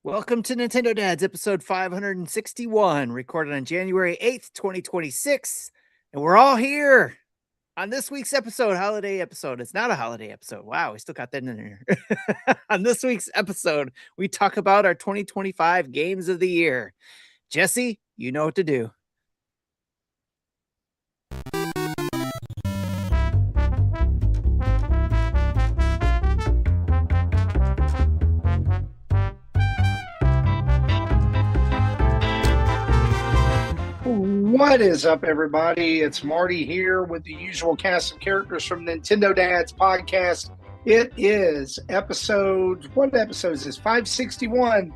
Welcome to Nintendo Dads, episode 561, recorded on January 8th, 2026. And we're all here on this week's holiday episode. It's not a holiday episode. Wow, we still got that in there. On this week's episode, we talk about our 2025 games of the year. Jesse, you know what to do. What is up, everybody? It's Marty here with the usual cast of characters from Nintendo Dads podcast. It is what episode is this? 561,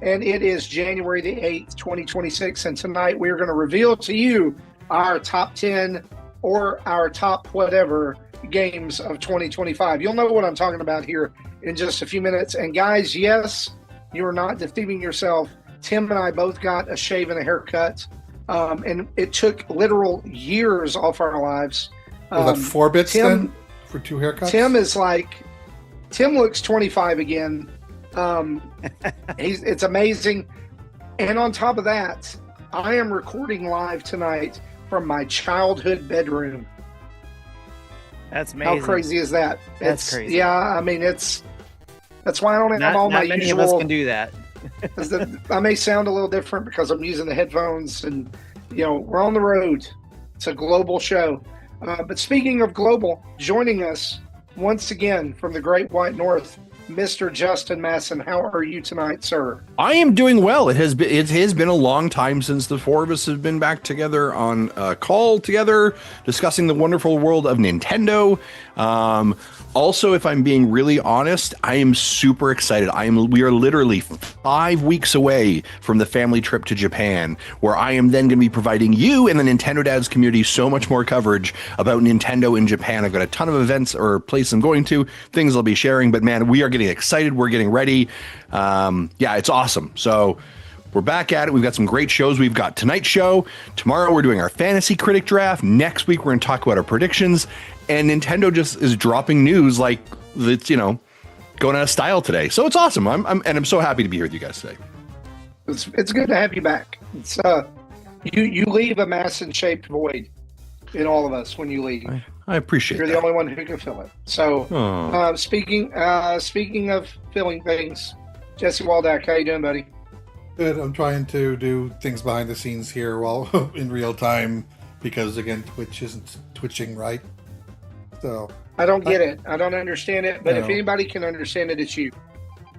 and it is January the 8th, 2026. And tonight we're going to reveal to you our top 10 or our top whatever games of 2025. You'll know what I'm talking about here in just a few minutes. And guys, yes, you are not deceiving yourself. Tim and I both got a shave and a haircut. And it took literal years off our lives. Was that 4 bits then for 2 haircuts? Tim looks 25 again. It's amazing. And on top of that, I am recording live tonight from my childhood bedroom. That's amazing. How crazy is that? That's crazy. Yeah, I mean, that's why I don't have all my usual... Not many of us can do that. I may sound a little different because I'm using the headphones and, we're on the road. It's a global show. But speaking of global, joining us once again from the Great White North, Mr. Justin Masson. How are you tonight, sir? I am doing well. It has been a long time since the 4 of us have been back together on a call together, discussing the wonderful world of Nintendo. Also, if I'm being really honest, I am super excited. We are literally 5 weeks away from the family trip to Japan, where I am then going to be providing you and the Nintendo Dads community so much more coverage about Nintendo in Japan. I've got a ton of events or places I'm going to, things I'll be sharing, but man, we are getting excited. We're getting ready. It's awesome. So we're back at it. We've got some great shows. We've got tonight's show. Tomorrow we're doing our fantasy critic draft. Next week we're going to talk about our predictions. And Nintendo just is dropping news like it's, going out of style today. So it's awesome. I'm so happy to be here with you guys today. It's good to have you back. It's you leave a Masson-shaped void in all of us when you leave. I appreciate You're that. the only one who can fill it. So speaking of filling things, Jesse Waldeck, how you doing, buddy? Good. I'm trying to do things behind the scenes here while in real time because, again, Twitch isn't twitching right. So I don't get it. I don't understand it. But if anybody can understand it, it's you.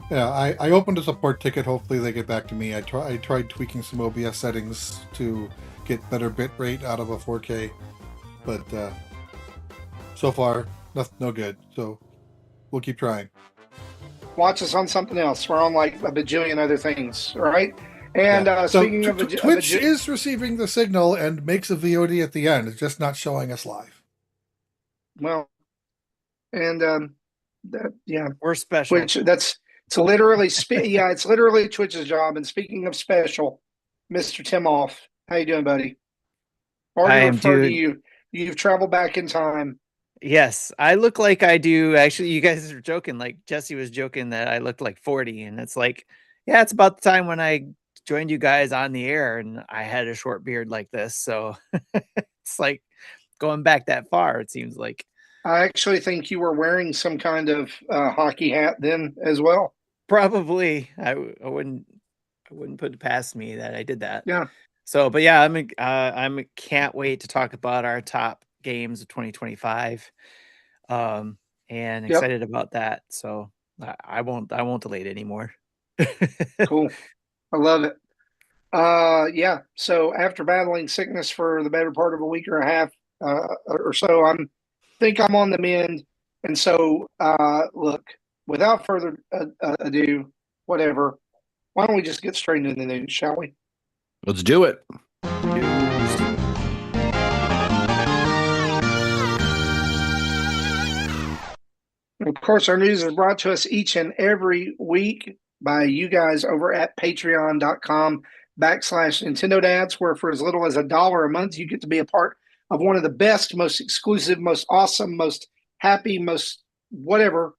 Yeah, I opened a support ticket. Hopefully they get back to me. I tried tweaking some OBS settings to get better bit rate out of a 4K. But so far, no good. So we'll keep trying. Watch us on something else. We're on like a bajillion other things, right? And speaking of Twitch is receiving the signal and makes a VOD at the end. It's just not showing us live. Well, and we're special. Twitch. It's literally it's literally Twitch's job. And speaking of special, Mr. Timoff, how you doing, buddy? I am doing. You. You've traveled back in time. Yes, I look like I do. Actually, you guys are joking. Like Jesse was joking that I looked like 40, and it's like, yeah, it's about the time when I joined you guys on the air, and I had a short beard like this. So it's like going back that far. It seems like. I actually think you were wearing some kind of hockey hat then as well. Probably, I wouldn't put it past me that I did that. Yeah. So, but yeah, I'm can't wait to talk about our top games of 2025, and excited about that. So I won't delay it anymore. Cool, I love it. So after battling sickness for the better part of a week or a half or so, think I'm on the mend. And so look, without further ado, whatever, why don't we just get straight into the news, shall we? Let's do it. Of course, our news is brought to us each and every week by you guys over at patreon.com/Nintendo Dads, where for as little as $1 a month, you get to be a part of one of the best, most exclusive, most awesome, most happy, most whatever,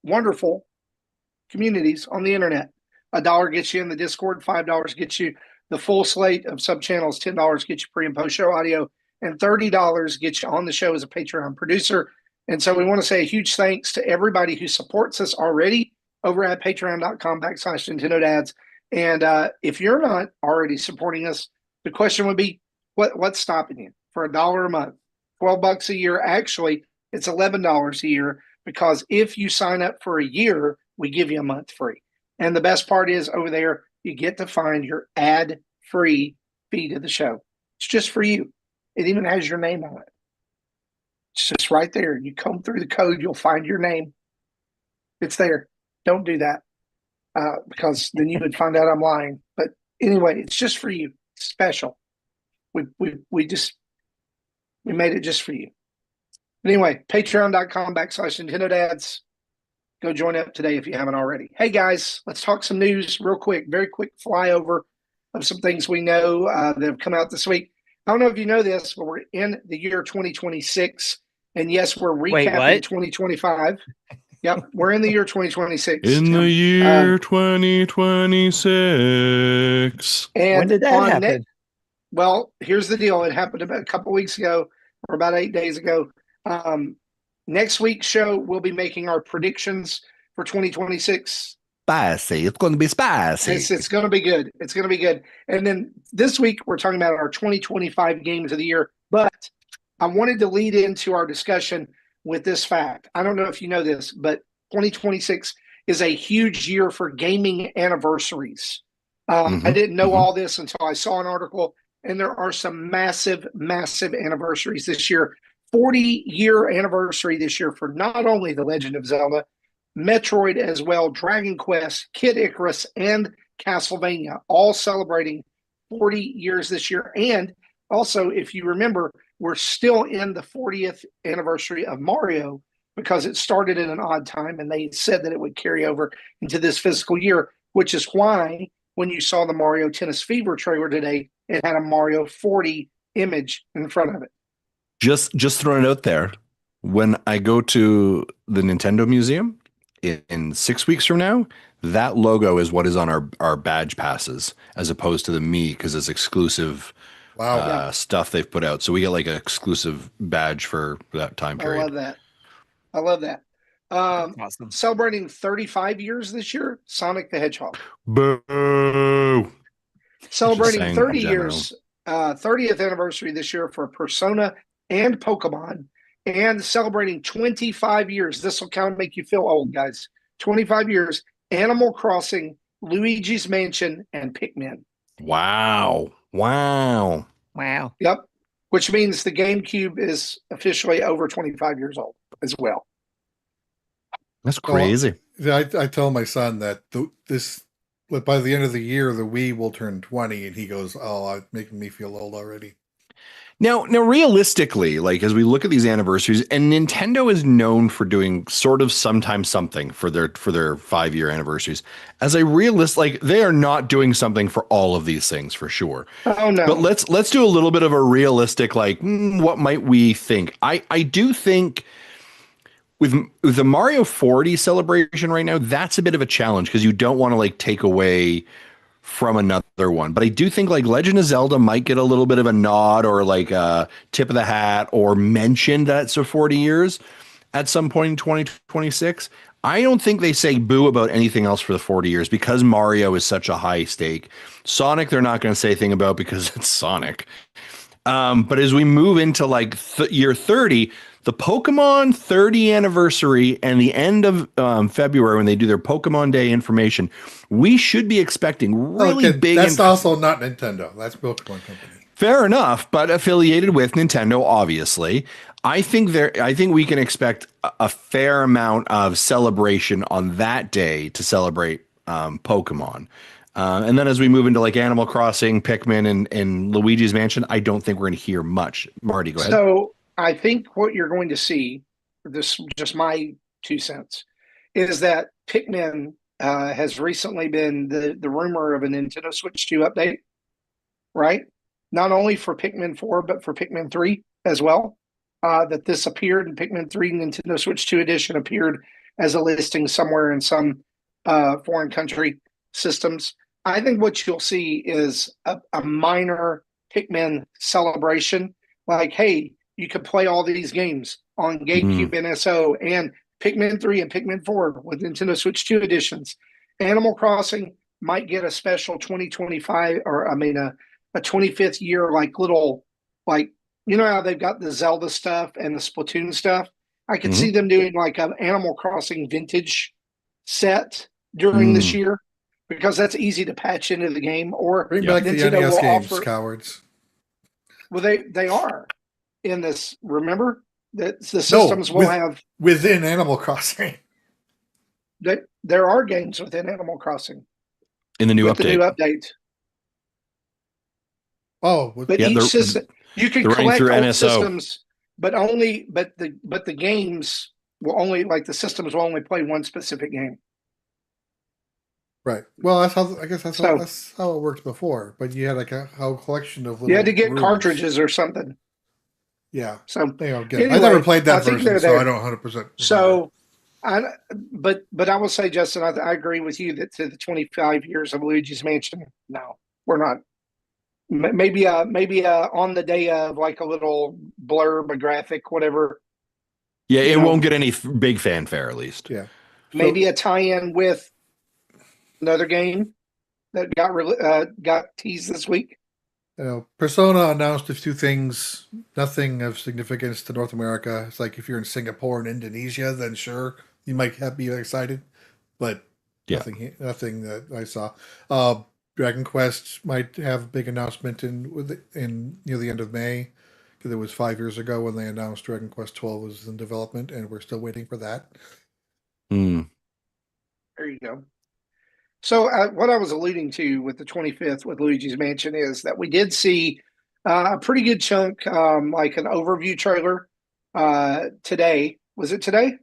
wonderful communities on the internet. $1 gets you in the Discord, $5 gets you the full slate of sub channels, $10 gets you pre and post show audio, and $30 gets you on the show as a Patreon producer. And so we want to say a huge thanks to everybody who supports us already over at patreon.com/Nintendo Dads. And if you're not already supporting us, the question would be, what's stopping you? For $1 a month, $12 a year. Actually, it's $11 a year, because if you sign up for a year, we give you a month free. And the best part is, over there, you get to find your ad-free feed of the show. It's just for you. It even has your name on it. It's just right there. You comb through the code, you'll find your name. It's there. Don't do that, because then you would find out I'm lying. But anyway, it's just for you. It's special. We made it just for you. Anyway, patreon.com/Nintendo Dads. Go join up today if you haven't already. Hey guys, let's talk some news real quick. Very quick flyover of some things we know that have come out this week. I don't know if you know this, but we're in the year 2026. And yes, we're recapping 2025. Yep, we're in the year 2026. In the year 2026. And when did that happen? Well, here's the deal. It happened about a couple weeks ago, or about 8 days ago. Next week's show, we'll be making our predictions for 2026. Spicy. It's going to be spicy. It's going to be good. It's going to be good. And then this week, we're talking about our 2025 games of the year. But I wanted to lead into our discussion with this fact. I don't know if you know this, but 2026 is a huge year for gaming anniversaries. I didn't know all this until I saw an article, and there are some massive, massive anniversaries this year. 40-year anniversary this year for not only The Legend of Zelda, Metroid as well, Dragon Quest, Kid Icarus, and Castlevania, all celebrating 40 years this year. And also, if you remember, we're still in the 40th anniversary of Mario, because it started at an odd time, and they said that it would carry over into this fiscal year, which is why when you saw the Mario Tennis Fever trailer today, it had a Mario 40 image in front of it. Just throwing it out there. When I go to the Nintendo Museum in 6 weeks from now, that logo is what is on our badge passes, as opposed to the Mii, because it's exclusive stuff they've put out. So we get like an exclusive badge for that time period. I love that. Awesome. Celebrating 35 years this year, Sonic the Hedgehog. Boo! Celebrating 30 years, 30th anniversary this year for Persona and Pokemon, and celebrating 25 years. This will kind of make you feel old, guys. 25 years, Animal Crossing, Luigi's Mansion, and Pikmin. Wow. Yep. Which means the GameCube is officially over 25 years old as well. That's crazy. Well, I tell my son that by the end of the year, the Wii will turn 20, and he goes, "Oh, it's making me feel old already." Now, realistically, like as we look at these anniversaries, and Nintendo is known for doing sort of sometimes something for their 5-year anniversaries. As a realist, like they are not doing something for all of these things for sure. Oh no! But let's do a little bit of a realistic, like what might we think? I do think with the Mario 40 celebration right now, that's a bit of a challenge, because you don't want to like take away from another one. But I do think like Legend of Zelda might get a little bit of a nod, or like a tip of the hat, or mentioned that it's 40 years at some point in 2026. I don't think they say boo about anything else for the 40 years, because Mario is such a high stake. Sonic, they're not going to say a thing about, because it's Sonic. But as we move into like year 30, the Pokemon 30 anniversary and the end of February, when they do their Pokemon Day information, we should be expecting really big. That's also not Nintendo. That's Pokemon Company. Fair enough, but affiliated with Nintendo, obviously. I think we can expect a fair amount of celebration on that day to celebrate Pokemon. And then as we move into like Animal Crossing, Pikmin, and Luigi's Mansion, I don't think we're going to hear much. Marty, go ahead. So I think what you're going to see, this just my 2 cents, is that Pikmin has recently been the rumor of a Nintendo Switch 2 update, right? Not only for Pikmin 4, but for Pikmin 3 as well. That this appeared in Pikmin 3 Nintendo Switch 2 edition appeared as a listing somewhere in some foreign country systems. I think what you'll see is a minor Pikmin celebration. Like, hey, you could play all these games on GameCube NSO and Pikmin 3 and Pikmin 4 with Nintendo Switch 2 editions. Animal Crossing might get a special 2025, or I mean, a 25th year, like little, like, you know how they've got the Zelda stuff and the Splatoon stuff? I could see them doing like an Animal Crossing vintage set during this year, because that's easy to patch into the game. Or bring back the NES games, cowards. Well, they are in this. Remember that the systems will have within Animal Crossing. That there are games within Animal Crossing in the new update. The new update. Oh, but each system you can collect all systems, but the games will only, like, the systems will only play one specific game. Right. Well, that's how it worked before. But you had like a whole collection of little. You had to get cartridges or something. Yeah. So anyway, I never played that version, so I don't 100%. So, but I will say, Justin, I agree with you that to the 25 years of Luigi's Mansion, no, we're not. Maybe on the day of, like, a little blurb, a graphic, whatever. Yeah, it won't get any big fanfare, at least. Yeah. Maybe a tie-in with another game that got teased this week. Persona announced a few things, nothing of significance to North America. It's like if you're in Singapore and Indonesia, then sure, you might be excited, but nothing that I saw. Dragon Quest might have a big announcement in near the end of May, because it was 5 years ago when they announced Dragon Quest 12 was in development, and we're still waiting for that. There you go. So what I was alluding to with the 25th with Luigi's Mansion is that we did see a pretty good chunk, like an overview trailer today. Was it today?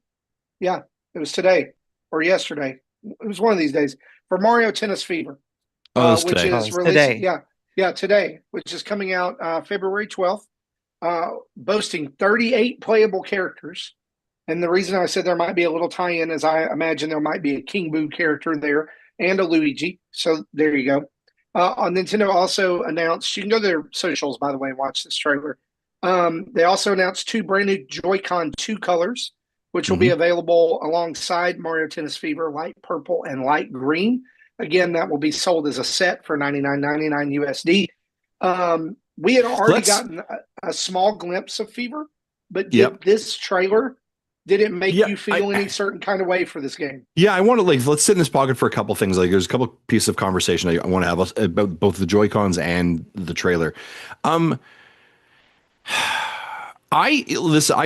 Yeah, it was today or yesterday. It was one of these days for Mario Tennis Fever. Which is released today. Yeah, today, which is coming out February 12th, boasting 38 playable characters. And the reason I said there might be a little tie-in is I imagine there might be a King Boo character there and a Luigi. So there you go. Nintendo also announced, you can go to their socials, by the way, and watch this trailer. They also announced 2 brand new Joy-Con 2 colors, which will be available alongside Mario Tennis Fever, light purple and light green. Again, that will be sold as a set for $99.99 USD. We had already gotten a small glimpse of Fever, but this trailer, did it make you feel any certain kind of way for this game? Yeah, I want to let's sit in this pocket for a couple things. Like, there's a couple pieces of conversation I want to have about both the Joy-Cons and the trailer. I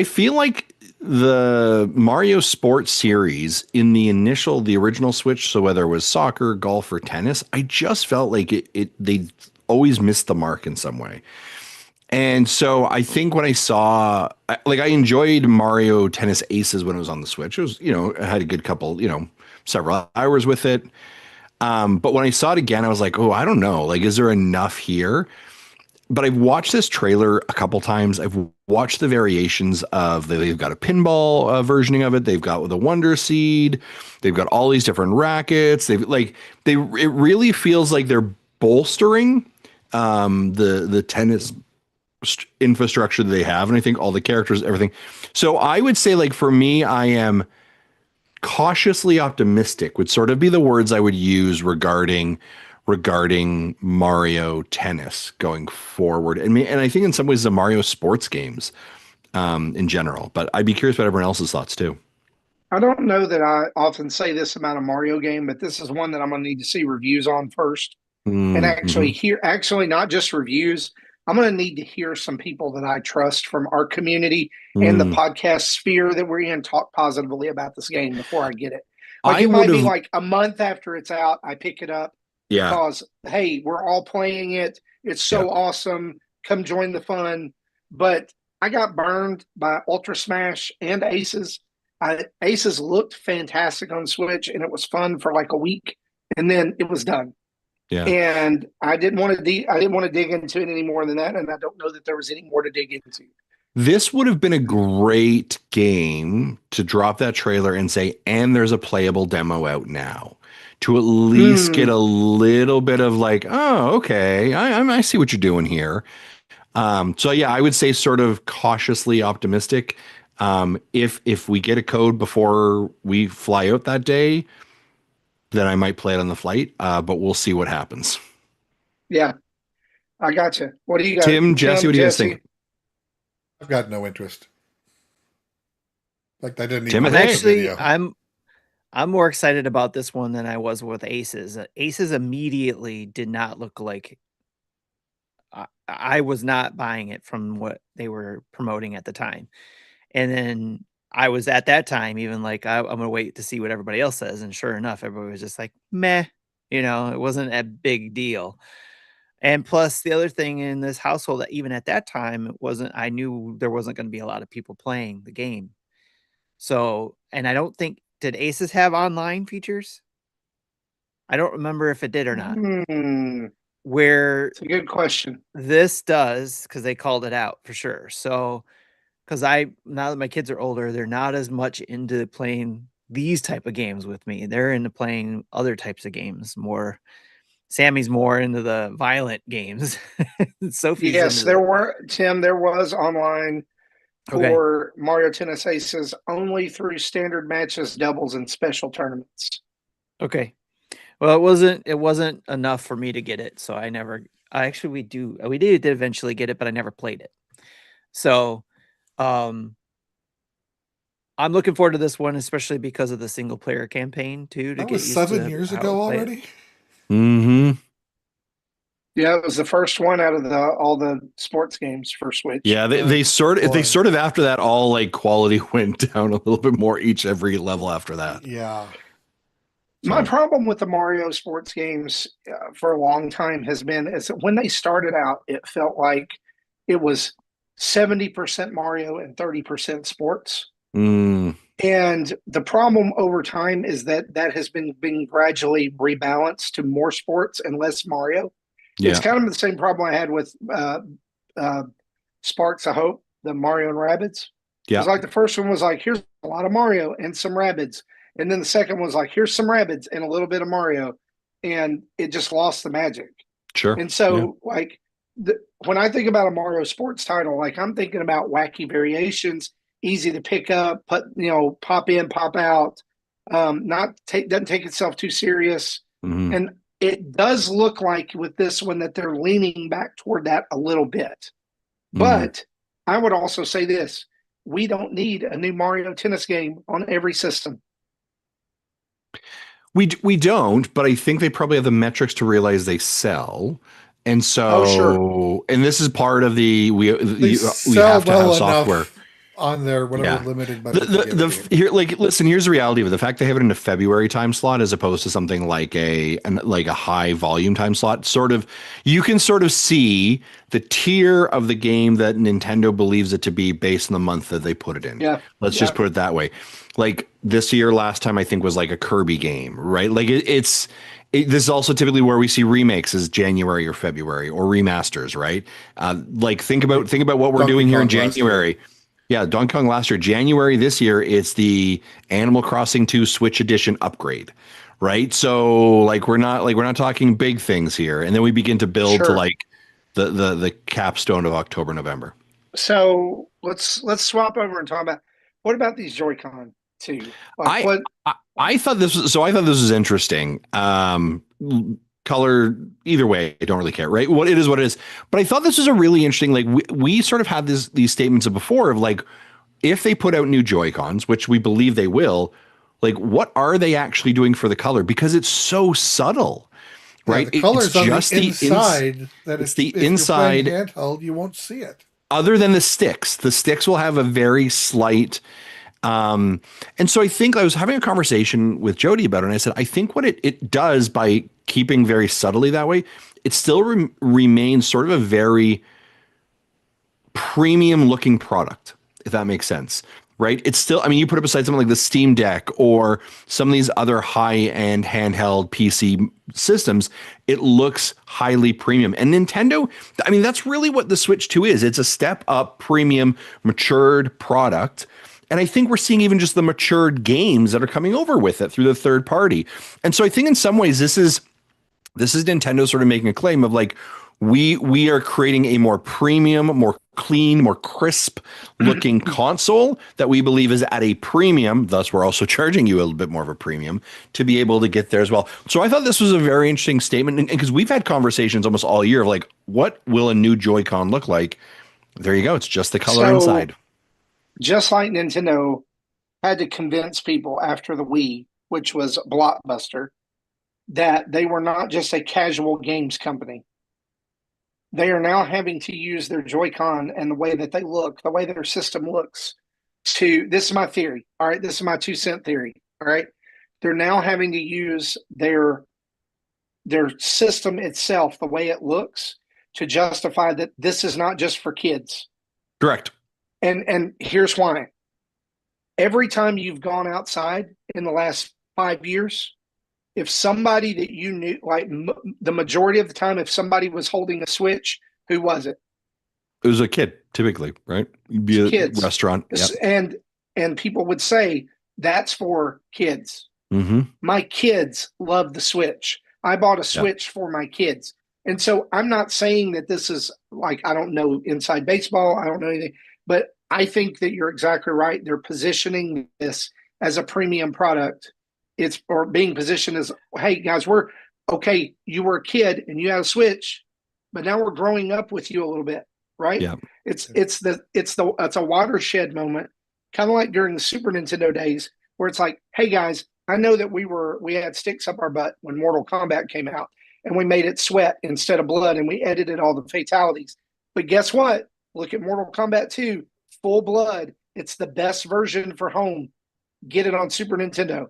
feel like the Mario Sports series in the original Switch, so whether it was soccer, golf, or tennis, I just felt like they always missed the mark in some way. And so I think when I saw, like, I enjoyed Mario Tennis Aces when it was on the Switch. It was, I had a good couple, several hours with it. But when I saw it again, I was like, oh, I don't know. Like, is there enough here? But I've watched this trailer a couple times. I've watched the variations of they've got a pinball versioning of it. They've got the Wonder Seed. They've got all these different rackets. It really feels like they're bolstering the tennis infrastructure that they have. And I think all the characters, everything. So I would say, like, for me, I am cautiously optimistic would sort of be the words I would use regarding Mario Tennis going forward. And I think in some ways the Mario sports games in general, but I'd be curious about everyone else's thoughts too. I don't know that I often say this about a Mario game, but this is one that I'm going to need to see reviews on first. And actually not just reviews. I'm going to need to hear some people that I trust from our community and the podcast sphere that we're in talk positively about this game before I get it. Like, it might be like a month after it's out, I pick it up Yeah. because hey, we're all playing it. It's Yeah. so awesome. Come join the fun. But I got burned by Ultra Smash and Aces. Aces looked fantastic on Switch, and it was fun for like a week, and then it was done. Yeah. And I didn't want to. I didn't want to dig into it any more than that, and I don't know that there was any more to dig into. This would have been a great game to drop that trailer and say, and there's a playable demo out now, to at least get a little bit of like, oh, okay, I see what you're doing here. So yeah, I would say sort of cautiously optimistic. If we get a code before we fly out that day, then I might play it on the flight. But we'll see what happens. Yeah, I got you. What do you got, Tim, Jesse, what do you guys think? I've got no interest. Like I didn't even Timothy? watch the Actually, video. I'm more excited about this one than I was with Aces. Aces immediately did not look like I was not buying it from what they were promoting at the time. And then I was at that time even like I'm gonna wait to see what everybody else says. And sure enough, everybody was just like, meh, it wasn't a big deal. And plus the other thing in this household that even at that time it wasn't I knew there wasn't going to be a lot of people playing the game. So, and I don't think did Aces have online features? I don't remember if it did or not. Where It's a good question. this does, because they called it out for sure. So, because now that my kids are older, they're not as much into playing these type of games with me. They're into playing other types of games more. Sammy's more into the violent games. Sophie's Yes, into there was online okay. for Mario Tennis Aces only through standard matches, doubles, and special tournaments. Okay. Well, it wasn't enough for me to get it, so we did eventually get it, but I never played it. So, I'm looking forward to this one, especially because of the single player campaign too. That was 7 years ago already. Mm-hmm. Yeah, it was the first one out of all the sports games for Switch. Yeah, they sort of after that all like quality went down a little bit more every level after that. Yeah. My problem with the Mario sports games for a long time has been is that when they started out, it felt like it was 70% Mario and 30% sports. Mm. And the problem over time is that has been being gradually rebalanced to more sports and less Mario. Yeah. It's kind of the same problem I had with Sparks of Hope, the Mario and Rabbids. Yeah. It was like the first one was like, here's a lot of Mario and some Rabbids. And then the second one was like, here's some Rabbids and a little bit of Mario. And it just lost the magic. Sure. And so like when I think about a Mario sports title, like I'm thinking about wacky variations, easy to pick up, pop in, pop out, doesn't take itself too serious. Mm-hmm. And it does look like with this one that they're leaning back toward that a little bit. Mm-hmm. But I would also say this, we don't need a new Mario tennis game on every system. We don't, but I think they probably have the metrics to realize they sell. And so, sure. And this is part of we have to have software on their whatever limited budget. Here's the reality of it. The fact they have it in a February time slot as opposed to something like a high volume time slot, you can sort of see the tier of the game that Nintendo believes it to be based on the month that they put it in. Yeah. Let's just put it that way. Like this year, last time I think was like a Kirby game, right? Like this is also typically where we see remakes is January or February or remasters, right? Think about what we're doing here in January. Yeah, Donkey Kong last year, January this year, it's the Animal Crossing 2 Switch Edition upgrade, right? So like we're not talking big things here, and then we begin to build to like the capstone of October, November. So let's swap over and talk about what about these Joy-Con too? I thought this was interesting. Color either way, I don't really care, right? What it is, but I thought this was a really interesting, like we sort of had these statements of before of like, if they put out new Joy-Cons, which we believe they will, like what are they actually doing for the color? Because it's so subtle, right? The color's on the inside. If inside handheld, you won't see it. Other than the sticks will have a very slight And so I think I was having a conversation with Jody about it, and I said, I think what it does by keeping very subtly that way, it still remains sort of a very premium looking product, if that makes sense, right? It's still, I mean, you put it beside something like the Steam Deck or some of these other high-end handheld PC systems, it looks highly premium. And Nintendo, I mean, that's really what the Switch 2 is. It's a step up, premium, matured product. And I think we're seeing even just the matured games that are coming over with it through the third party. And so I think in some ways this is Nintendo sort of making a claim of like, we are creating a more premium, more clean, more crisp looking console that we believe is at a premium. Thus, we're also charging you a little bit more of a premium to be able to get there as well. So I thought this was a very interesting statement. And because we've had conversations almost all year of like, what will a new Joy-Con look like? There you go. It's just the color inside. Just like Nintendo had to convince people after the Wii, which was a blockbuster, that they were not just a casual games company. They are now having to use their Joy-Con and the way that they look, the way their system looks this is my theory. All right. This is my 2 cent theory. All right. They're now having to use their system itself, the way it looks, to justify that this is not just for kids. Correct. And here's why. Every time you've gone outside in the last 5 years, if somebody that you knew, like the majority of the time, if somebody was holding a Switch, who was it? It was a kid, typically, right? You'd be kids. A restaurant. Yep. And people would say, that's for kids. Mm-hmm. My kids love the Switch. I bought a Switch for my kids. And so I'm not saying that this is like, I don't know inside baseball. I don't know anything. But I think that you're exactly right. They're positioning this as a premium product. Or being positioned as, hey guys, you were a kid and you had a Switch, but now we're growing up with you a little bit, right? Yeah. It's a watershed moment, kind of like during the Super Nintendo days, where it's like, hey guys, I know that we had sticks up our butt when Mortal Kombat came out, and we made it sweat instead of blood, and we edited all the fatalities. But guess what? Look at Mortal Kombat 2, full blood. It's the best version for home. Get it on Super Nintendo.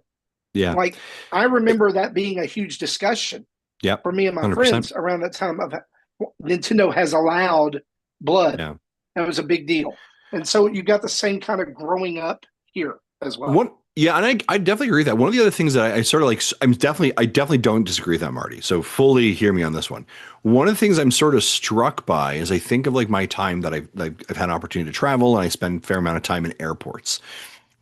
Yeah. Like, I remember that being a huge discussion for me and my 100%. Friends around that time of Nintendo has allowed blood. Yeah. That was a big deal. And so you got the same kind of growing up here as well. And I definitely agree with that. One of the other things that I sort of like, I definitely don't disagree with that, Marty. So fully hear me on this one. One of the things I'm sort of struck by is I think of like my time that I've had an opportunity to travel, and I spend a fair amount of time in airports.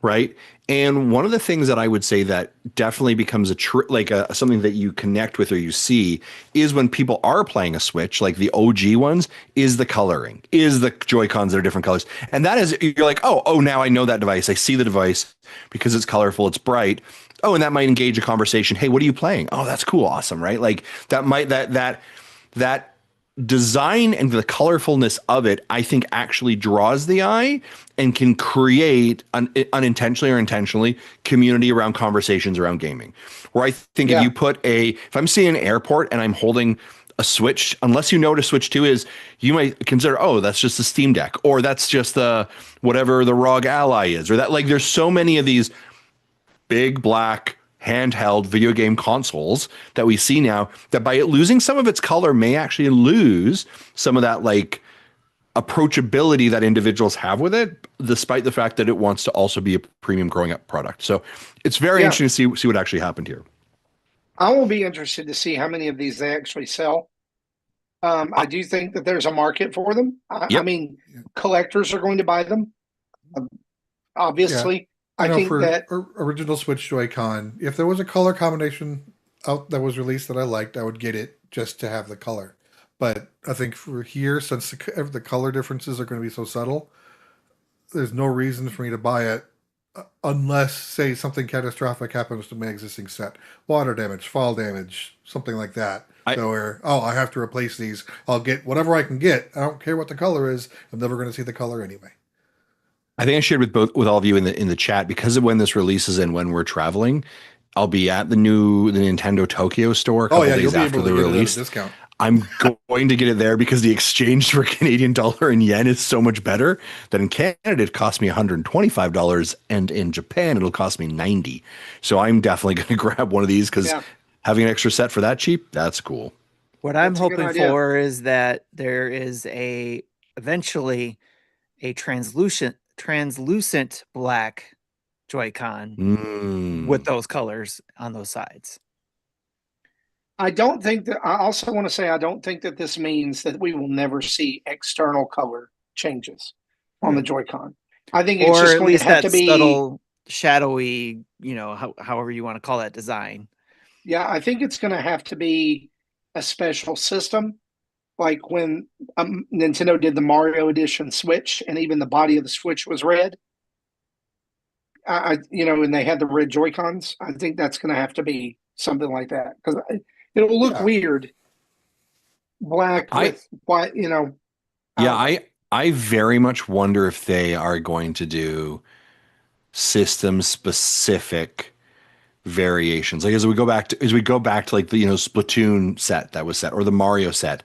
Right. And one of the things that I would say that definitely becomes something that you connect with or you see is when people are playing a Switch, like the OG ones, is the coloring, is the Joy-Cons that are different colors. And that is, you're like, oh, now I know that device. I see the device because it's colorful, it's bright. Oh, and that might engage a conversation. Hey, what are you playing? Oh, that's cool. Awesome. Right. Like that design and the colorfulness of it, I think actually draws the eye and can create unintentionally or intentionally community around conversations around gaming. Where I think if I'm seeing an airport and I'm holding a Switch, unless you know what a Switch 2 is, you might consider, oh, that's just the Steam Deck, or that's just the whatever the ROG Ally is, or that, like, there's so many of these big black handheld video game consoles that we see now that by it losing some of its color may actually lose some of that like approachability that individuals have with it, despite the fact that it wants to also be a premium growing up product. So it's very interesting to see what actually happened here. I will be interested to see how many of these they actually sell. I do think that there's a market for them. I mean, collectors are going to buy them. Obviously. Yeah. I think for that original Switch Joy-Con, if there was a color combination out that was released that I liked, I would get it just to have the color. But I think for here, since the color differences are going to be so subtle, there's no reason for me to buy it unless, say, something catastrophic happens to my existing set. Water damage, fall damage, something like that. I have to replace these. I'll get whatever I can get. I don't care what the color is. I'm never going to see the color anyway. I think I shared with all of you in the chat, because of when this releases and when we're traveling, I'll be at the Nintendo Tokyo store a couple days after the release. I'm going to get it there because the exchange for Canadian dollar and yen is so much better that in Canada it cost me $125 and in Japan it'll cost me 90. So I'm definitely going to grab one of these because Yeah, having an extra set for that cheap, that's cool. What I'm that's a good hoping idea. for is that there is eventually a translucent black Joy-Con with Mm. those colors on those sides. I don't think that. I also want to say I don't think that this means that we will never see external color changes on the Joy-Con. I think it's Or just at going to least have that to be. subtle, shadowy, however you want to call that design. Yeah, I think it's going to have to be a special system, like when Nintendo did the Mario Edition Switch, and even the body of the Switch was red. And they had the red Joy Cons. I think that's going to have to be something like that because it'll look Yeah. weird, black I with white. I yeah, don't know. I very much wonder if they are going to do system specific variations. Like as we go back to like the Splatoon set that was set or the Mario set.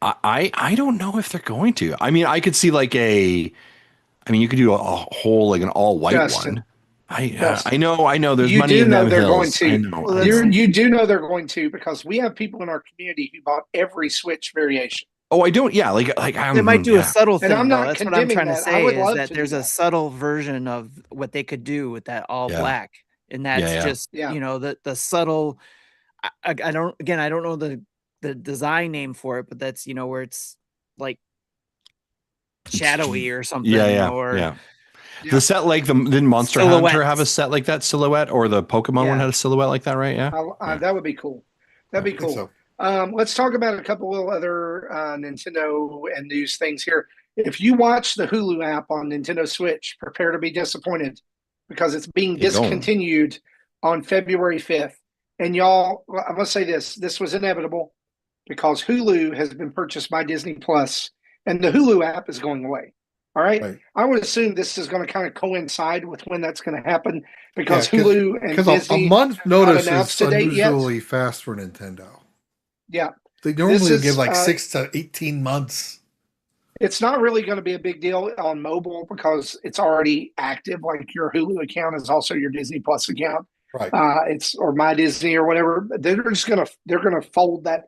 I don't know if they're going to. I mean, I could see you could do a whole like an all white one. Justin, I Justin, know. There's you money do in know them they're going hills. I to. know. Well, I that's- know. You do know they're going to because we have people in our community who bought every Switch variation. Oh, I don't. Yeah, like They might do a yeah. subtle And thing, I'm though. not That's what I'm condemning trying to that. I say would is love that to do there's a that. subtle version of what they could do with that all Yeah. black, and Yeah, that's yeah. just Yeah. the subtle. I don't know the design name for it, but that's where it's like shadowy or something, Yeah. or The set like didn't Monster Hunter have a silhouettes. set like that silhouette, or the Pokemon one Yeah. had a silhouette like that, right? Yeah. Yeah. That would be cool. That'd be I think cool. so. Let's talk about a couple of other Nintendo and news things here. If you watch the Hulu app on Nintendo Switch, prepare to be disappointed because it's being Get going. discontinued on February 5th. And y'all, I must say this was inevitable because Hulu has been purchased by Disney Plus and the Hulu app is going away. All right. Right. I would assume this is going to kind of coincide with when that's going to happen because Yeah, Hulu and Because Disney a month notice announced is a date yet. unusually fast for Nintendo. Yeah. They normally is, give like 6 to 18 months. It's not really going to be a big deal on mobile because it's already active. Like your Hulu account is also your Disney Plus account. Right. It's or My Disney or whatever. They're gonna fold that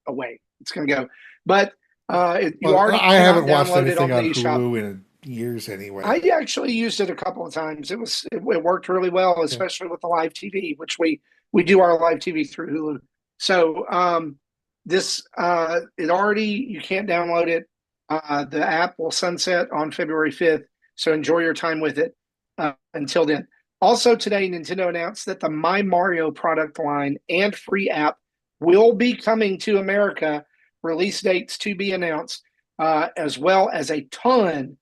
away. It's gonna go. But I haven't watched download it anything on the eShop. Hulu in years anyway. I actually used it a couple of times. It worked really well, especially with the live TV, which we do our live TV through Hulu. So you can't download it. The app will sunset on February 5th. So enjoy your time with it until then. Also today, Nintendo announced that the My Mario product line and free app will be coming to America. Release dates to be announced, as well as a ton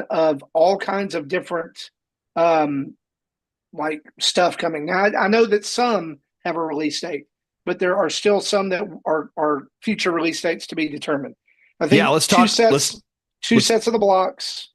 of all kinds of different like stuff coming. Now, I know that some have a release date, but there are still some that are future release dates to be determined. I think Yeah, let's two talk. Two sets of the blocks.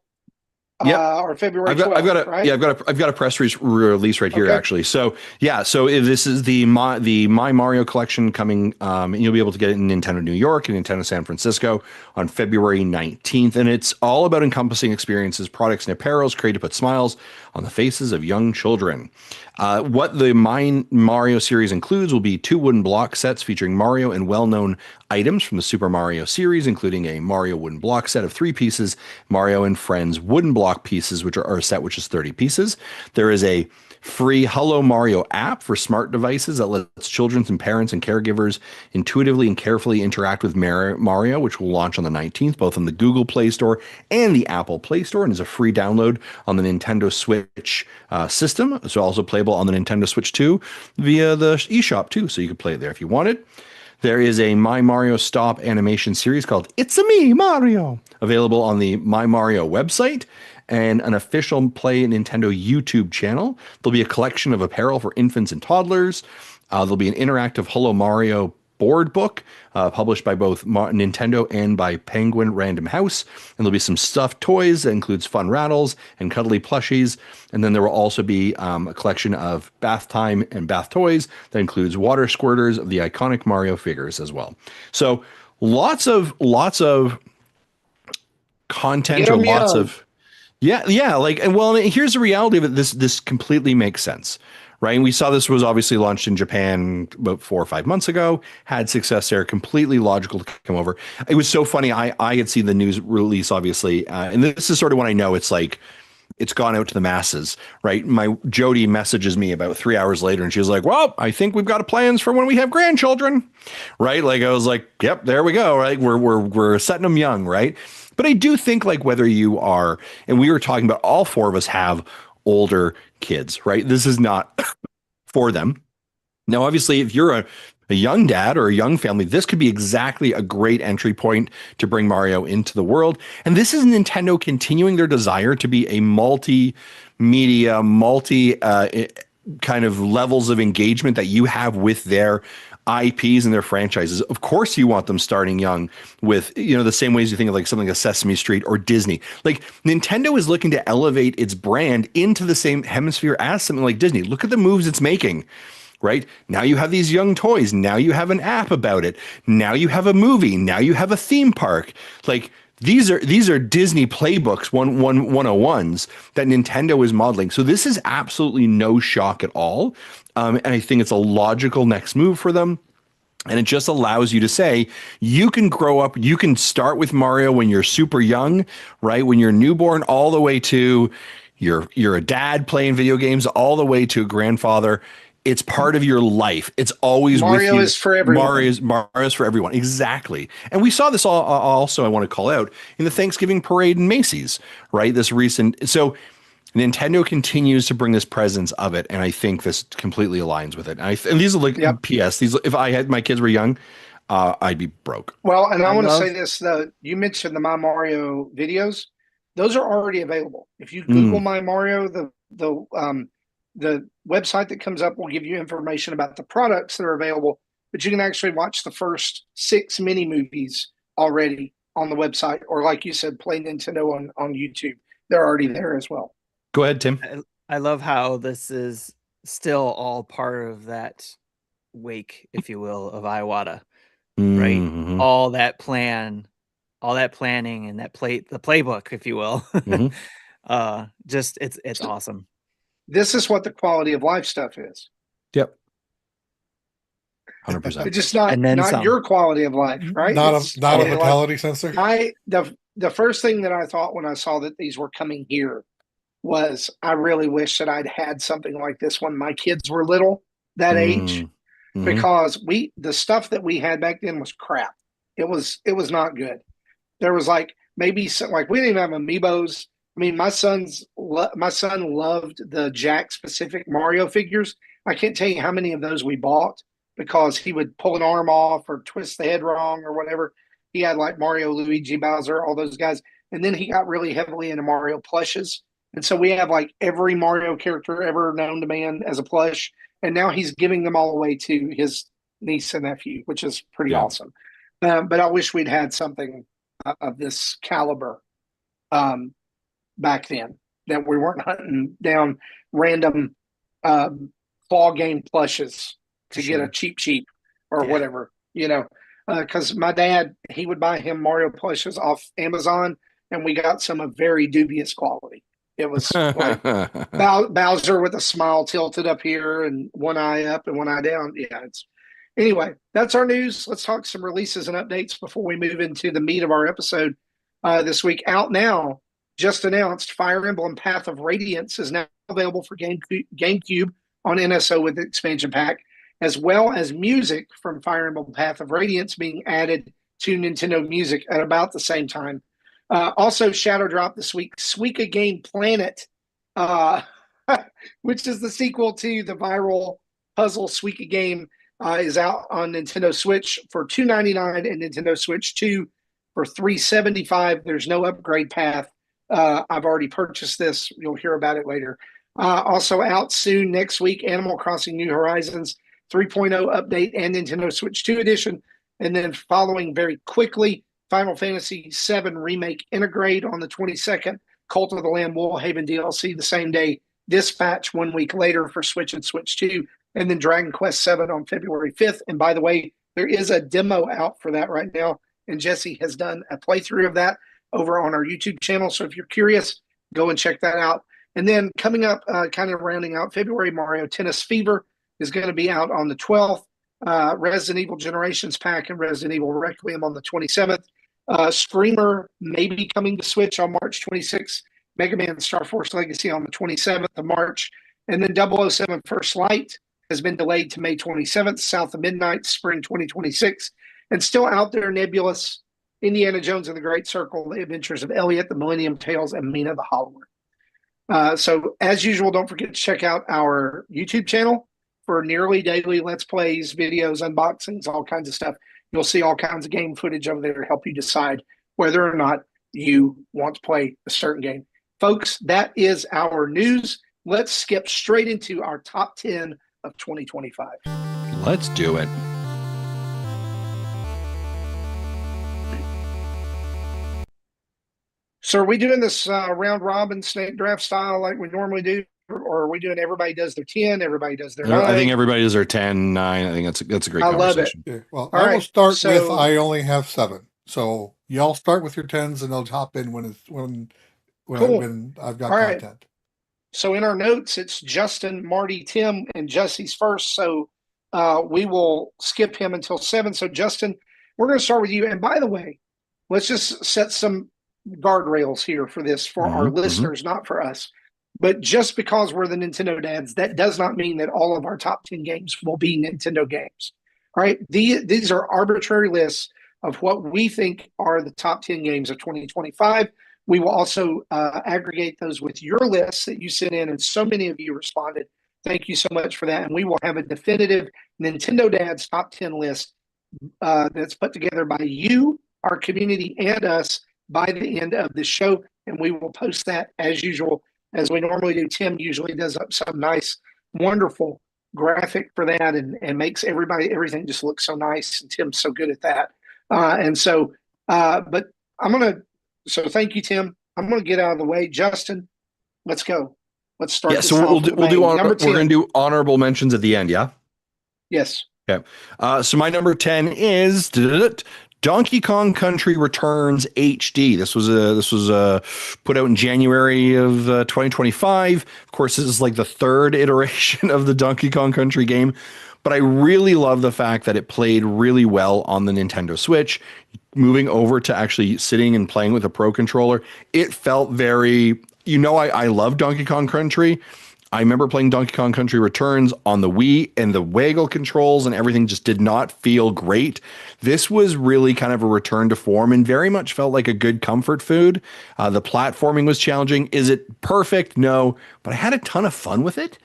Yep. Or February 12th, right? I've got a press release right here, Okay. actually. So this is the My Mario collection coming, and you'll be able to get it in Nintendo New York and Nintendo San Francisco on February 19th. And it's all about encompassing experiences, products, and apparels created to put smiles on the faces of young children. What the My Mario series includes will be 2 wooden block sets featuring Mario and well-known items from the Super Mario series, including a Mario wooden block set of 3 pieces, Mario and Friends wooden block pieces, which are a set which is 30 pieces. There is a free Hello Mario app for smart devices that lets children and parents and caregivers intuitively and carefully interact with Mario, which will launch on the 19th, both on the Google Play Store and the Apple Play Store, and is a free download on the Nintendo Switch system. So also playable on the Nintendo Switch 2 via the eShop too, so you can play it there if you wanted. There is a My Mario Stop animation series called It's a Me, Mario, available on the My Mario website and an official Play Nintendo YouTube channel. There'll be a collection of apparel for infants and toddlers. There'll be an interactive Hello Mario board book published by both Nintendo and by Penguin Random House. And there'll be some stuffed toys that includes fun rattles and cuddly plushies. And then there will also be a collection of bath time and bath toys that includes water squirters of the iconic Mario figures as well. So lots of content, or lots of like, and well, here's the reality of it. This completely makes sense, right? And we saw this was obviously launched in Japan about 4 or 5 months ago, had success there, completely logical to come over. It was so funny. I had seen the news release, obviously, and this is sort of when I know it's like, it's gone out to the masses, right? My Jody messages me about 3 hours later and she's like, well, I think we've got plans for when we have grandchildren, right? Like I was like, yep, there we go. Right. We're setting them young. Right. But I do think, like, whether you are, and we were talking about, all four of us have older kids, right? This is not for them. Now, obviously, if you're a young dad or a young family, this could be exactly a great entry point to bring Mario into the world. And this is Nintendo continuing their desire to be a multimedia, kind of levels of engagement that you have with their IPs and their franchises. Of course, you want them starting young with, the same ways you think of like something like Sesame Street or Disney. Like, Nintendo is looking to elevate its brand into the same hemisphere as something like Disney. Look at the moves it's making. Right? Now you have these young toys. Now you have an app about it. Now you have a movie. Now you have a theme park. Like, these are Disney playbooks, 101s that Nintendo is modeling. So this is absolutely no shock at all. And I think it's a logical next move for them. And it just allows you to say, you can grow up, you can start with Mario when you're super young, right? When you're newborn, all the way to you're a dad playing video games, all the way to a grandfather. It's part of your life. It's always with you. Mario is for everyone. Mario's for everyone. Exactly. And we saw this also, I want to call out, in the Thanksgiving parade in Macy's, right? So Nintendo continues to bring this presence of it, and I think this completely aligns with it. And these are like, PS, if my kids were young, I'd be broke. Well, and I want to say this, though. You mentioned the My Mario videos. Those are already available. If you Google My Mario, the website that comes up will give you information about the products that are available, but you can actually watch the first 6 mini movies already on the website, or like you said, play Nintendo on YouTube. They're already there as well. Go ahead, Tim. I love how this is still all part of that wake, if you will, of Iwata, right? Mm-hmm. All that planning and the playbook, if you will. Mm-hmm. Just it's awesome. This is what the quality of life stuff is. Yep. 100%. It's just not your quality of life, right? Not a vitality sensor. The first thing that I thought when I saw that these were coming here was, I really wish that I'd had something like this when my kids were little, that age, because the stuff that we had back then was crap. It was not good. There was like maybe like, we didn't even have amiibos. I mean, my son loved the Jack specific Mario figures. I can't tell you how many of those we bought, because he would pull an arm off or twist the head wrong or whatever. He had like Mario, Luigi, Bowser, all those guys. And then he got really heavily into Mario plushes. And so we have like every Mario character ever known to man as a plush. And now he's giving them all away to his niece and nephew, which is pretty awesome. But I wish we'd had something of this caliber back then, that we weren't hunting down random claw game plushes to get a cheap or whatever, because my dad, he would buy him Mario plushes off Amazon, and we got some of very dubious quality. It was like Bowser with a smile tilted up here and one eye up and one eye down. Anyway, that's our news. Let's talk some releases and updates before we move into the meat of our episode this week. Out now, just announced, Fire Emblem Path of Radiance is now available for GameCube on NSO with the expansion pack, as well as music from Fire Emblem Path of Radiance being added to Nintendo Music at about the same time. Also, Shadow Drop this week, Suika Game Planet, which is the sequel to the viral puzzle Suika Game, is out on Nintendo Switch for $2.99 and Nintendo Switch 2 for $3.75. There's no upgrade path. I've already purchased this. You'll hear about it later. Also out soon next week, Animal Crossing New Horizons 3.0 update and Nintendo Switch 2 edition. And then following very quickly, Final Fantasy VII Remake Integrate on the 22nd, Cult of the Lamb Woolhaven DLC the same day, Dispatch 1 week later for Switch and Switch 2, and then Dragon Quest VII on February 5th. And by the way, there is a demo out for that right now, and Jesse has done a playthrough of that over on our YouTube channel. So if you're curious, go and check that out. And then coming up, kind of rounding out February, Mario Tennis Fever is going to be out on the 12th. Resident Evil Generations Pack and Resident Evil Requiem on the 27th. Screamer may be coming to Switch on March 26th. Mega Man Star Force Legacy on the 27th of March. And then 007 First Light has been delayed to May 27th, South of Midnight, Spring 2026. And still out there, Nebulous, Indiana Jones and the Great Circle, The Adventures of Elliot, The Millennium Tales, and Mina the Hollower. So as usual, don't forget to check out our YouTube channel for nearly daily Let's Plays, videos, unboxings, all kinds of stuff. You'll see all kinds of game footage over there to help you decide whether or not you want to play a certain game. Folks, that is our news. Let's skip straight into our top 10 of 2025. Let's do it. So are we doing this round robin snake draft style like we normally do? Or are we doing everybody does their 10, everybody does their 9? I think everybody does their 10, 9. I think that's a great conversation. Love it. Okay, well, All I right, will start so- with I only have 7. So y'all start with your 10s and I'll hop in when Cool. I've got All right. content. So in our notes, it's Justin, Marty, Tim, and Jesse's first. So we will skip him until 7. So Justin, we're going to start with you. And by the way, let's just set some guardrails here for this for our listeners, not for us. But just because we're the Nintendo dads, that does not mean that all of our top 10 games will be Nintendo games. All right. These are arbitrary lists of what we think are the top 10 games of 2025. We will also aggregate those with your lists that you sent in, and so many of you responded. Thank you so much for that. And we will have a definitive Nintendo Dads top 10 list that's put together by you, our community, and us by the end of the show. And we will post that as usual, as we normally do. Tim usually does up some nice, wonderful graphic for that and makes everything just look so nice. And Tim's so good at that. But so thank you, Tim. I'm going to get out of the way. Justin, let's go. Let's start. Yeah, so we're going to do honorable mentions at the end. Yeah. Yes. Okay. So my number 10 is Donkey Kong Country Returns HD. This was put out in January of 2025. Of course, this is like the third iteration of the Donkey Kong Country game, but I really love the fact that it played really well on the Nintendo Switch. Moving over to actually sitting and playing with a Pro controller, it felt very, I love Donkey Kong Country. I remember playing Donkey Kong Country Returns on the Wii, and the waggle controls and everything just did not feel great. This was really kind of a return to form and very much felt like a good comfort food. The platforming was challenging. Is it perfect? No, but I had a ton of fun with it.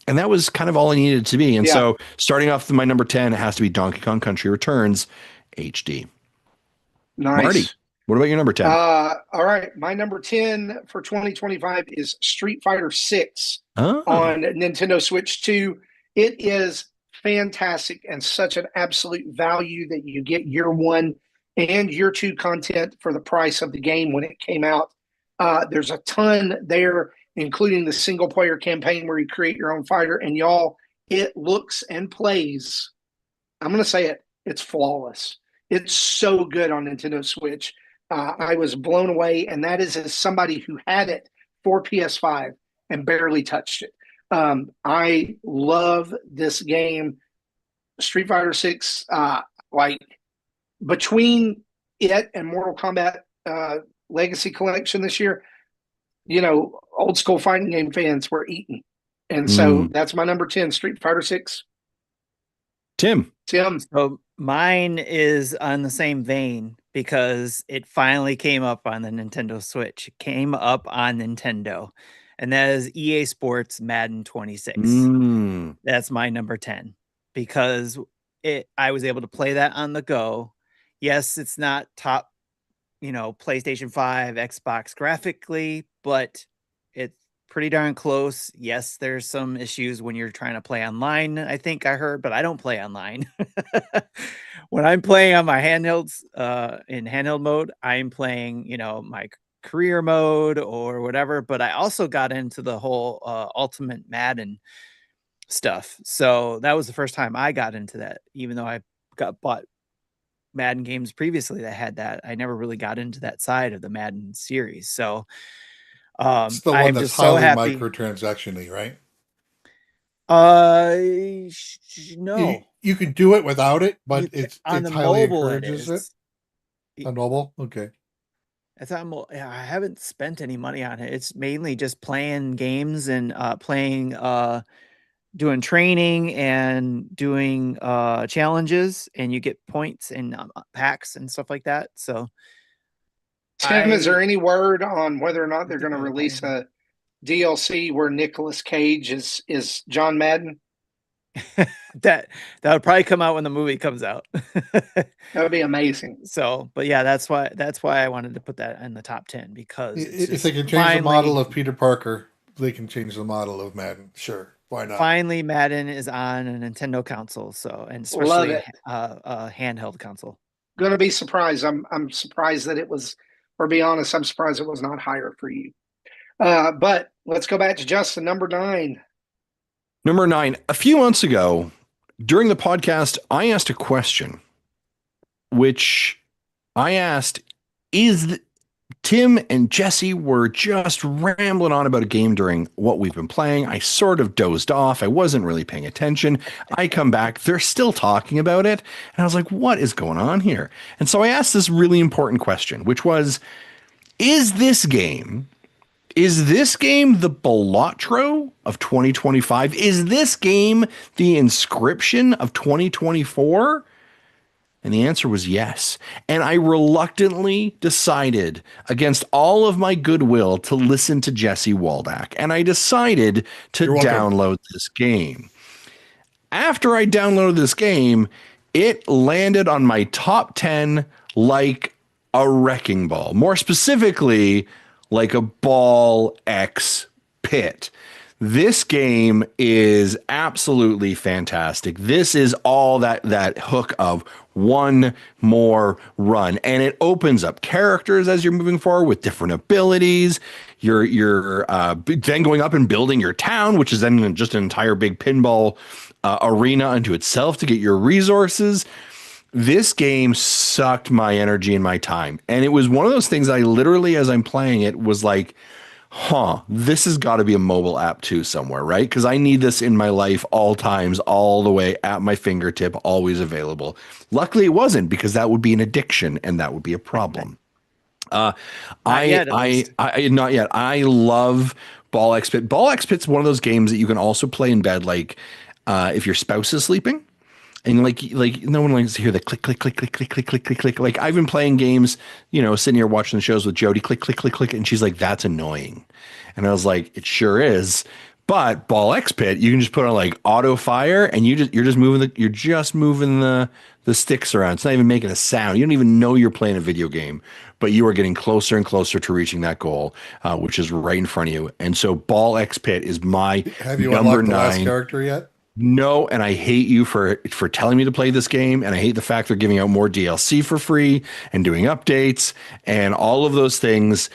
And that was kind of all I needed it to be. And so starting off with my number 10, it has to be Donkey Kong Country Returns HD. Nice. Marty, what about your number 10? All right. My number 10 for 2025 is Street Fighter 6 on Nintendo Switch 2. It is fantastic and such an absolute value that you get year 1 and year 2 content for the price of the game when it came out. There's a ton there, including the single player campaign where you create your own fighter. And y'all, it looks and plays, I'm going to say it, it's flawless. It's so good on Nintendo Switch. I was blown away, and that is as somebody who had it for PS5 and barely touched it. I love this game. Street Fighter 6, like between it and Mortal Kombat Legacy Collection this year, old school fighting game fans were eating. And so that's my number 10, Street Fighter 6. Tim. So mine is on the same vein because it finally came up on the Nintendo Switch. It came up on Nintendo, and that is EA Sports Madden 26. That's my number 10 because I was able to play that on the go. Yes, it's not top, PlayStation 5, Xbox graphically, but pretty darn close. Yes, there's some issues when you're trying to play online, I think I heard, but I don't play online. When I'm playing on my handhelds, in handheld mode, I'm playing, my career mode or whatever, but I also got into the whole, Ultimate Madden stuff. So that was the first time I got into that, even though I bought Madden games previously that had that. I never really got into that side of the Madden series. So, It's the I one am that's just so highly happy. microtransaction-y, right? No. You can do it without it, You but ca it's On the highly mobile it encourages it. is. Y On mobile, okay. It's on mo Yeah, I haven't spent any money on it. It's mainly just playing games and, doing training and doing, challenges, and you get points and, packs and stuff like that. So Tim, is there I any word on whether or not don't they're think going I'm to gonna buy release anything. a DLC where Nicolas Cage is John Madden? That that would probably come out when the movie comes out. That would be amazing. So, but yeah, that's why I wanted to put that in the top 10 because it's If they just can change the model finally of Peter Parker, they can change the model of Madden. Sure, why not? finally Madden is on a Nintendo console, so and Love especially it. a handheld console. Going to be surprised. I'm surprised that it was, or be honest, I'm surprised it was not higher for you. But let's go back to Justin, number 9. Number 9. A few months ago, during the podcast, I asked a question, which I asked, is Tim and Jesse were just rambling on about a game during what we've been playing. I sort of dozed off. I wasn't really paying attention. I come back, they're still talking about it. And I was like, what is going on here? And so I asked this really important question, which was, is this game the Balatro of 2025? Is this game the Inscription of 2024? And the answer was yes. And I reluctantly decided, against all of my goodwill, to listen to Jesse Waldack. And I decided to download this game. After I downloaded this game, it landed on my top 10 like a wrecking ball. More specifically, like a ball X pit. This game is absolutely fantastic. This is all that hook of one more run, and it opens up characters as you're moving forward with different abilities. You're then going up and building your town, which is then just an entire big pinball arena unto itself to get your resources. This game sucked my energy and my time, and it was one of those things I literally, as I'm playing it, was like, this has got to be a mobile app too somewhere, right? Because I need this in my life all times, all the way at my fingertip, always available. Luckily, it wasn't, because that would be an addiction and that would be a problem. Not yet, at least. Not yet. I love Ball X Pit. Ball X Pit's one of those games that you can also play in bed, like if your spouse is sleeping. And like no one likes to hear the click, click, click, click, click, click, click, click, click. Like I've been playing games, sitting here watching the shows with Jody, click, click, click, click, and she's like, "That's annoying," and I was like, "It sure is." But Ball X Pit, you can just put on like auto fire, and you're just moving the sticks around. It's not even making a sound. You don't even know you're playing a video game, but you are getting closer and closer to reaching that goal, which is right in front of you. And so Ball X Pit is my Have you number unlocked the last 9 character yet? No, and I hate you for telling me to play this game, and I hate the fact they're giving out more DLC for free and doing updates and all of those things.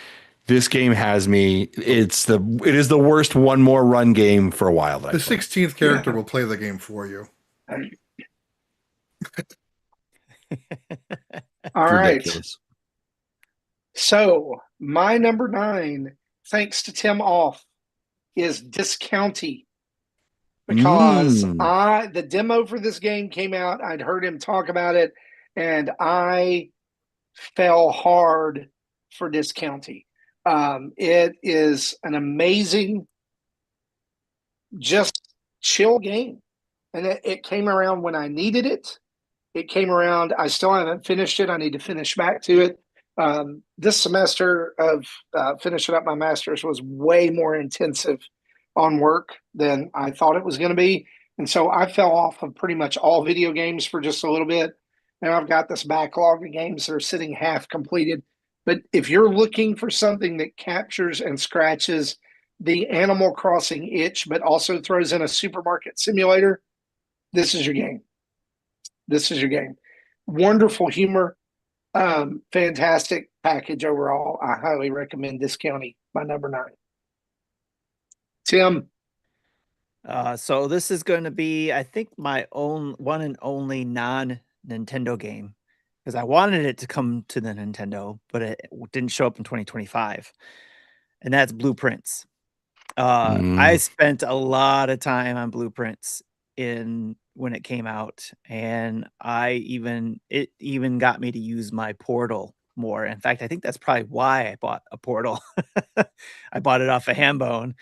This game has me. It is the worst one more run game for a while. The 16th character will play the game for you. All right. Ridiculous. So my number 9, thanks to Tim Off, is Discounty. Because the demo for this game came out, I'd heard him talk about it, and I fell hard for Discounty. It is an amazing, just chill game. And it came around when I needed it. It came around. I still haven't finished it. I need to finish back to it. This semester of finishing up my master's was way more intensive on work than I thought it was going to be. And so I fell off of pretty much all video games for just a little bit. And I've got this backlog of games that are sitting half completed. But if you're looking for something that captures and scratches the Animal Crossing itch, but also throws in a supermarket simulator, this is your game. This is your game. Wonderful humor, fantastic package overall. I highly recommend Discounty, my number 9. Tim, So this is going to be, I think, my own one and only non-Nintendo game because I wanted it to come to the Nintendo, but it didn't show up in 2025, and that's Blueprints. I spent a lot of time on Blueprints in when it came out, and it even got me to use my Portal more. In fact, I think that's probably why I bought a Portal. I bought it off of Hambone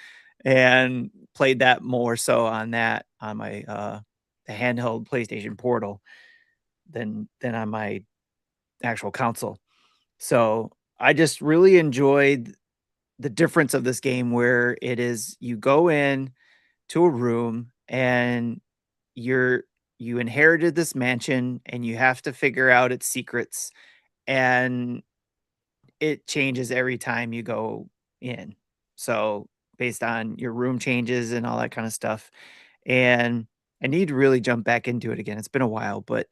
and played that more so on my the handheld PlayStation Portal than on my actual console. So I just really enjoyed the difference of this game where it is you go in to a room and you inherited this mansion and you have to figure out its secrets, and it changes every time you go in. So based on your room changes and all that kind of stuff. And I need to really jump back into it again. It's been a while, but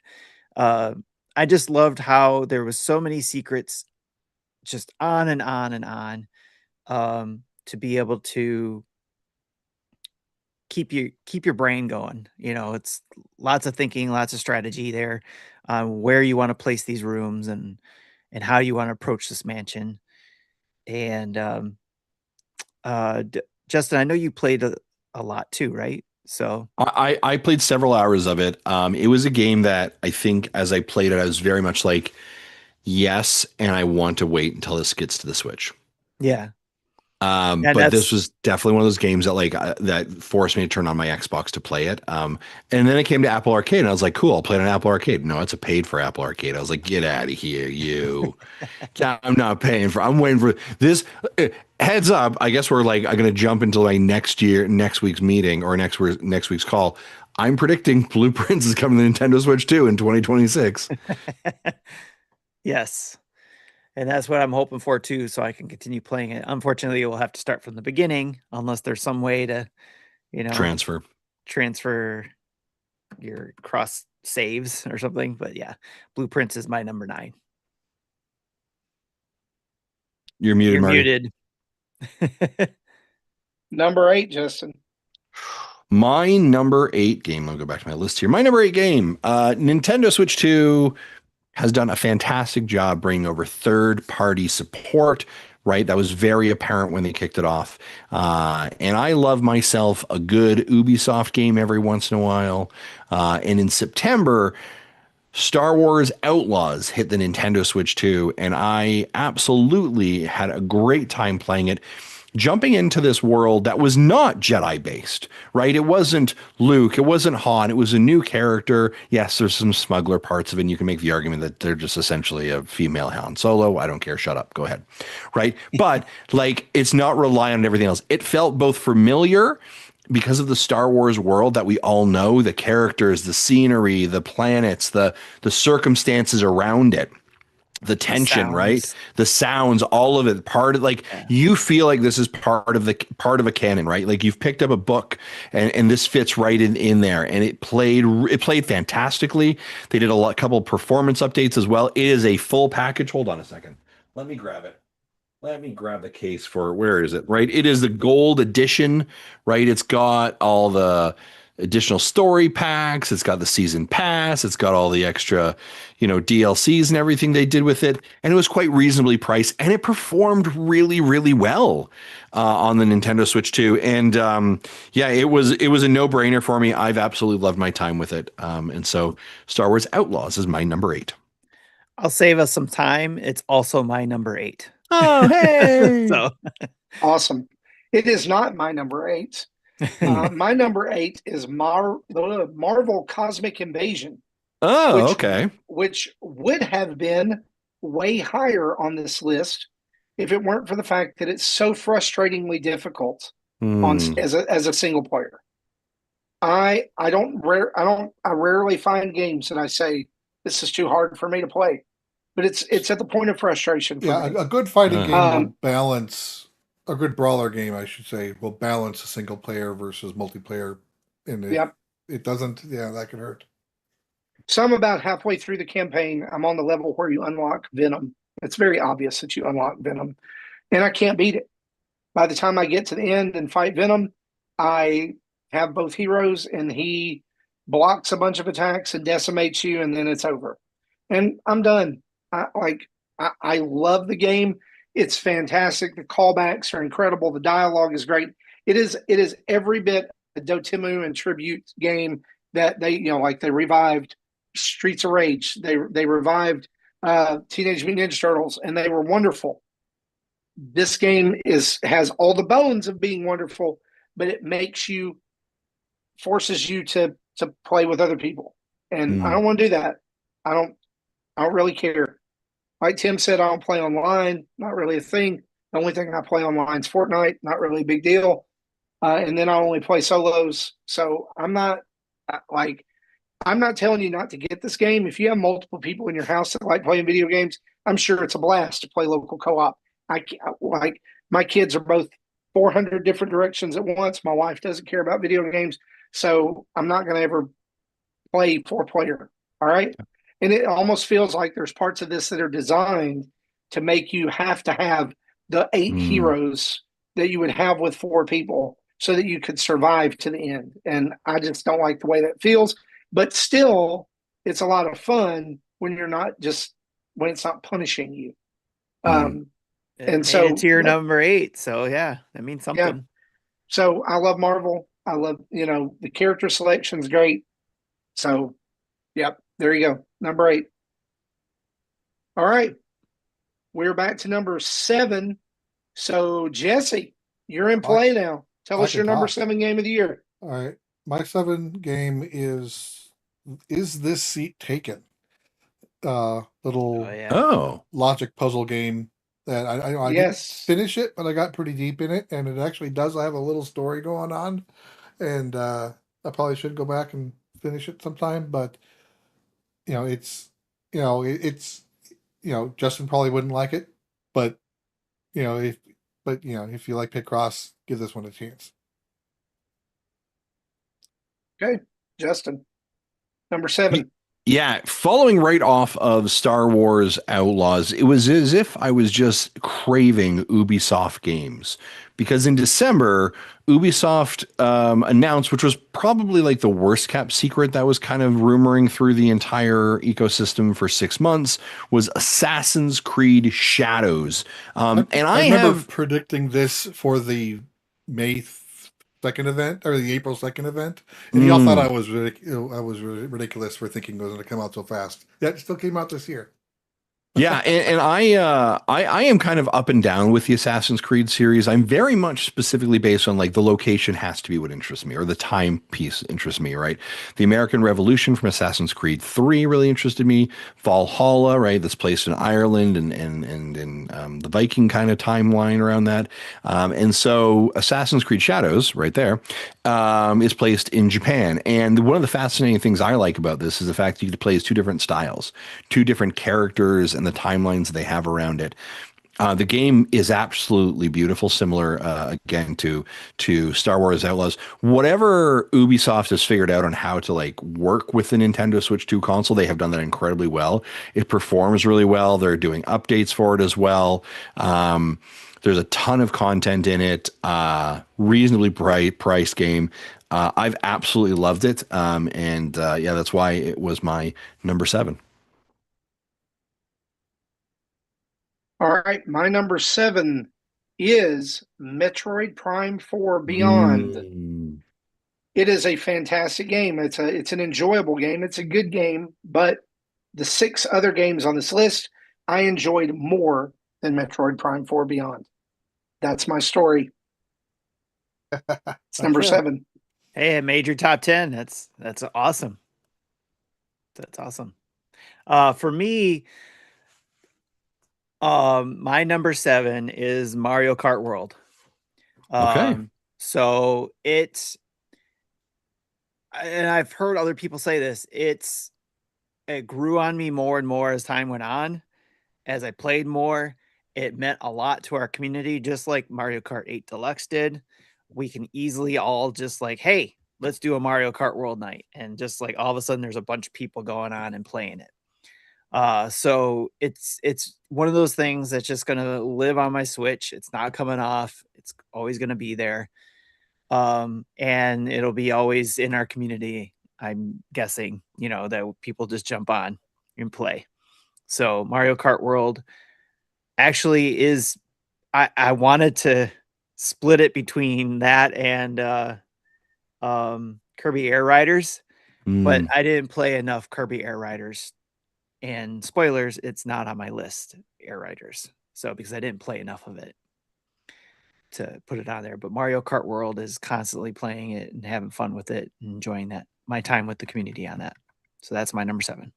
uh I just loved how there was so many secrets just on and on and on, to be able to keep your brain going. It's lots of thinking, lots of strategy there on where you want to place these rooms and how you want to approach this mansion. And Justin, I know you played a lot too, right? So I played several hours of it. It was a game that I think as I played it, I was very much like, yes, and I want to wait until this gets to the Switch. yeah, and But this that's was definitely one of those games that that forced me to turn on my Xbox to play it. And then it came to Apple Arcade, and I was like, cool, I'll play it on Apple Arcade. No, it's a paid for Apple Arcade. I was like, get out of here, you. I'm not paying for. I'm waiting for this. Heads up, I guess I'm gonna jump into next week's meeting or next week's call. I'm predicting Blueprints is coming to Nintendo Switch 2 in 2026. yes. And that's what I'm hoping for too, so I can continue playing it. Unfortunately, we'll have to start from the beginning unless there's some way to, transfer your cross saves or something. But yeah, Blueprints is my number 9. You're muted, You're Marty. muted. number 8, Justin. My number 8 game, I'll go back to my list here. My number 8 game, Nintendo Switch 2 has done a fantastic job bringing over third-party support, right? That was very apparent when they kicked it off. And I love myself a good Ubisoft game every once in a while. And in September, Star Wars Outlaws hit the Nintendo Switch 2, and I absolutely had a great time playing it. Jumping into this world that was not Jedi based, right? It wasn't Luke, it wasn't Han, it was a new character. Yes, there's some smuggler parts of it, and you can make the argument that they're just essentially a female Han Solo. I don't care, shut up, go ahead. Right? But it's not reliant on everything else. It felt both familiar because of the Star Wars world that we all know, the characters, the scenery, the planets, the circumstances around it. The tension, right? The sounds, all of it, you feel like this is part of a canon, right? Like you've picked up a book and this fits right in there. And it played fantastically. They did couple of performance updates as well. It is a full package. Hold on a second. Let me grab it. Let me grab the case where is it? Right. It is the gold edition, right? It's got all the additional story packs. It's got the season pass. It's got all the extra, DLCs and everything they did with it. And it was quite reasonably priced, and it performed really, really well on the Nintendo Switch 2. And it was a no-brainer for me. I've absolutely loved my time with it. And so Star Wars Outlaws is my number 8. I'll save us some time. It's also my number 8. Oh, hey. So awesome. It is not my number 8. My number 8 is Marvel Cosmic Invasion. Oh, okay. Which would have been way higher on this list if it weren't for the fact that it's so frustratingly difficult as a single player. I rarely find games that I say this is too hard for me to play, but it's at the point of frustration for me. A good fighting game will balance a good brawler game, I should say, will balance a single player versus multiplayer, and if Yep. it doesn't, yeah, that can hurt. So I'm about halfway through the campaign. I'm on the level where you unlock Venom. It's very obvious that you unlock Venom, and I can't beat it. By the time I get to the end and fight Venom, I have both heroes, and he blocks a bunch of attacks and decimates you, and then it's over. And I'm done. I love the game. It's fantastic. The callbacks are incredible. The dialogue is great. It is every bit a Dotemu and tribute game that like they revived Streets of Rage. They revived Teenage Mutant Ninja Turtles, and they were wonderful. This game has all the bones of being wonderful, but it forces you to play with other people, and I don't want to do that. I don't really care. Like Tim said, I don't play online. Not really a thing. The only thing I play online is Fortnite. Not really a big deal. And then I only play solos. So like I'm not telling you not to get this game. If you have multiple people in your house that like playing video games, I'm sure it's a blast to play local co-op. Like my kids are both 400 different directions at once. My wife doesn't care about video games, so I'm not going to ever play 4-player. All right. And it almost feels like there's parts of this that are designed to make you have to have the 8 heroes that you would have with 4 people so that you could survive to the end. And I just don't like the way that feels. But still, it's a lot of fun when it's not punishing you. It And made so it to your number 8. So yeah, that means something. Yeah. So I love Marvel. I love, the character selection's great. So, yep, there you go. Number 8. All right. We're back to number 7. So, Jesse, you're in play now. Tell us your number 7 game of the year. All right. My 7 game is This Seat Taken? Little logic puzzle game that I didn't finish it, but I got pretty deep in it, and it actually does have a little story going on, and I probably should go back and finish it sometime. But it's Justin probably wouldn't like it, but if you like Picross, give this one a chance. Okay, Justin, number 7. Yeah, following right off of Star Wars Outlaws, it was as if I was just craving Ubisoft games. Because in December, Ubisoft announced, which was probably like the worst kept secret that was kind of rumoring through the entire ecosystem for 6 months, was Assassin's Creed Shadows. And I remember have predicting this for the May 2nd event, or the April 2nd event, and y'all thought I was ridiculous for thinking it was going to come out so fast. Yeah, it still came out this year. Yeah, and I am kind of up and down with the Assassin's Creed series. I'm very much specifically based on like the location has to be what interests me, or the timepiece interests me, right? The American Revolution from Assassin's Creed 3 really interested me. Valhalla, right? That's placed in Ireland and the Viking kind of timeline around that. And so Assassin's Creed Shadows, right there, is placed in Japan. And one of the fascinating things I like about this is the fact that you get to play as 2 different styles, 2 different characters, and the timelines they have around it. The game is absolutely beautiful, similar again to Star Wars Outlaws. Whatever Ubisoft has figured out on how to like work with the Nintendo Switch 2 console, they have done that incredibly well. It performs really well. They're doing updates for it as well. There's a ton of content in it. Reasonably priced game. I've absolutely loved it. Yeah, that's why it was my number 7. All right, my number 7 is Metroid Prime 4 Beyond. It is a fantastic game. It's an enjoyable game. It's a good game, but the 6 other games on this list I enjoyed more than Metroid Prime 4 Beyond. That's my story. It's number 7. Hey, it made your top 10. That's awesome. That's awesome. For me, my number 7 is Mario Kart World. Okay. So and I've heard other people say this, it grew on me more and more as time went on, as I played more, it meant a lot to our community, just like Mario Kart 8 Deluxe did. We can easily all just like, hey, let's do a Mario Kart World night. And just like all of a sudden there's a bunch of people going on and playing it. So it's one of those things that's just gonna live on my Switch. It's not coming off. It's always gonna be there. And it'll be always in our community. I'm guessing, that people just jump on and play. So Mario Kart World actually is I wanted to split it between that and Kirby Air Riders, but Mm. I didn't play enough Kirby Air Riders. And spoilers, it's not on my list, Air Riders. So because I didn't play enough of it to put it on there. But Mario Kart World is constantly playing it and having fun with it and enjoying that my time with the community on that. So that's my number 7.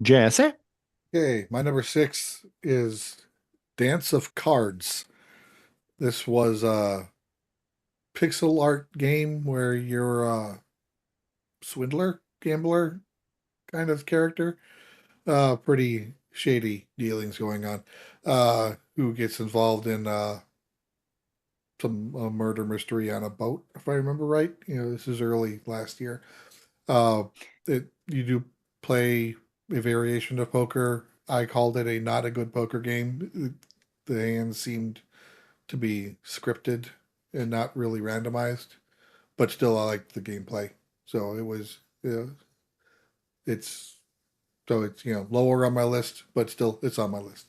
Jesse? Okay, my number 6 is Dance of Cards. This was a pixel art game where you're a swindler, gambler kind of character. Pretty shady dealings going on. Who gets involved in some murder mystery on a boat, if I remember right. This is early last year. You do play a variation of poker. I called it a not a good poker game. The hands seemed to be scripted and not really randomized, but still I liked the gameplay. So it was, it's lower on my list, but still it's on my list.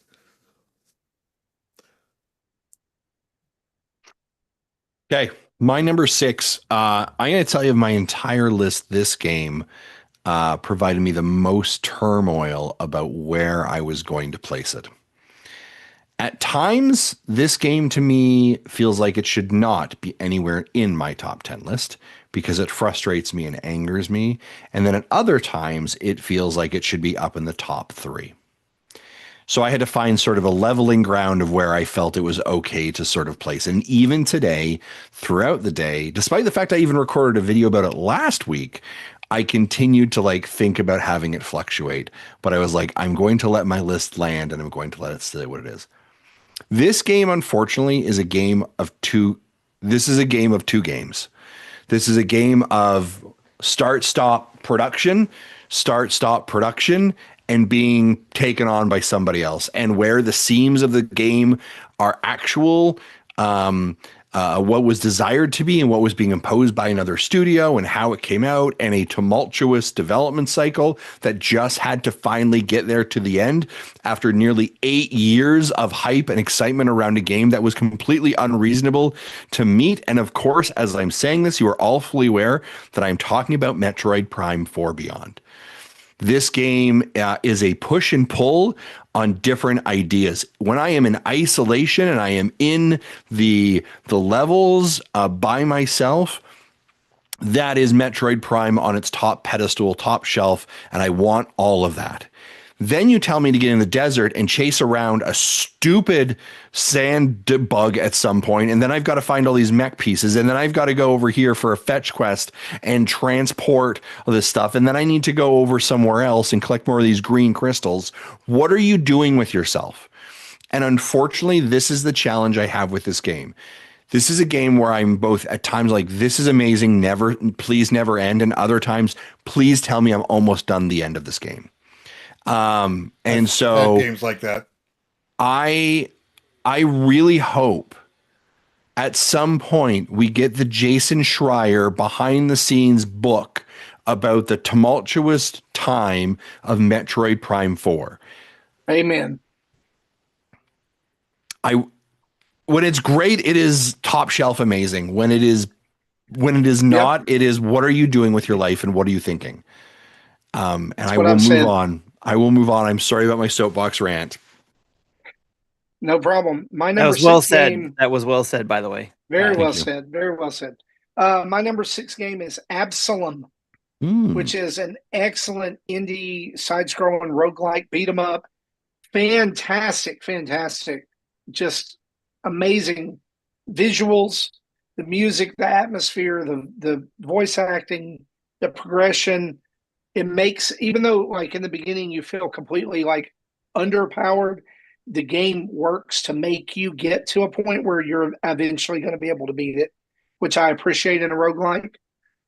Okay, my number 6. I'm going to tell you of my entire list. This game provided me the most turmoil about where I was going to place it. At times, this game to me feels like it should not be anywhere in my top 10 list because it frustrates me and angers me. And then at other times, it feels like it should be up in the top 3. So I had to find sort of a leveling ground of where I felt it was okay to sort of place. And even today, throughout the day, despite the fact I even recorded a video about it last week, I continued to like think about having it fluctuate. But I was like, I'm going to let my list land and I'm going to let it say what it is. This game, unfortunately, is a game of two. This is a game of 2 games. This is a game of start, stop, production, and being taken on by somebody else. And where the seams of the game are actual, what was desired to be and what was being imposed by another studio and how it came out, and a tumultuous development cycle that just had to finally get there to the end after nearly 8 years of hype and excitement around a game that was completely unreasonable to meet. And of course, as I'm saying this, you are all fully aware that I'm talking about Metroid Prime 4 Beyond. This game is a push and pull on different ideas. When I am in isolation and I am in the levels by myself, that is Metroid Prime on its top pedestal, top shelf, and I want all of that. Then you tell me to get in the desert and chase around a stupid sand bug at some point, and then I've got to find all these mech pieces, and then I've got to go over here for a fetch quest and transport this stuff, and then I need to go over somewhere else and collect more of these green crystals. What are you doing with yourself? And unfortunately, this is the challenge I have with this game. This is a game where I'm both at times like, this is amazing, please never end, and other times, please tell me I'm almost done the end of this game. And so games like that, I really hope at some point we get the Jason Schreier behind the scenes book about the tumultuous time of Metroid Prime 4. Amen. When it's great, it is top shelf amazing. When it is not, it is, what are you doing with your life and what are you thinking? And I will move on. I'm sorry about my soapbox rant. No problem. My That number was well 6 said. game. That was well said, by the way. Very well you. said. Very well said. My number 6 game is Absalom, which is an excellent indie side-scrolling roguelike beat 'em up. Fantastic, fantastic. Just amazing visuals, the music, the atmosphere, the voice acting, the progression. it makes, even though like in the beginning you feel completely like underpowered, the game works to make you get to a point where you're eventually going to be able to beat it, which I appreciate in a roguelike.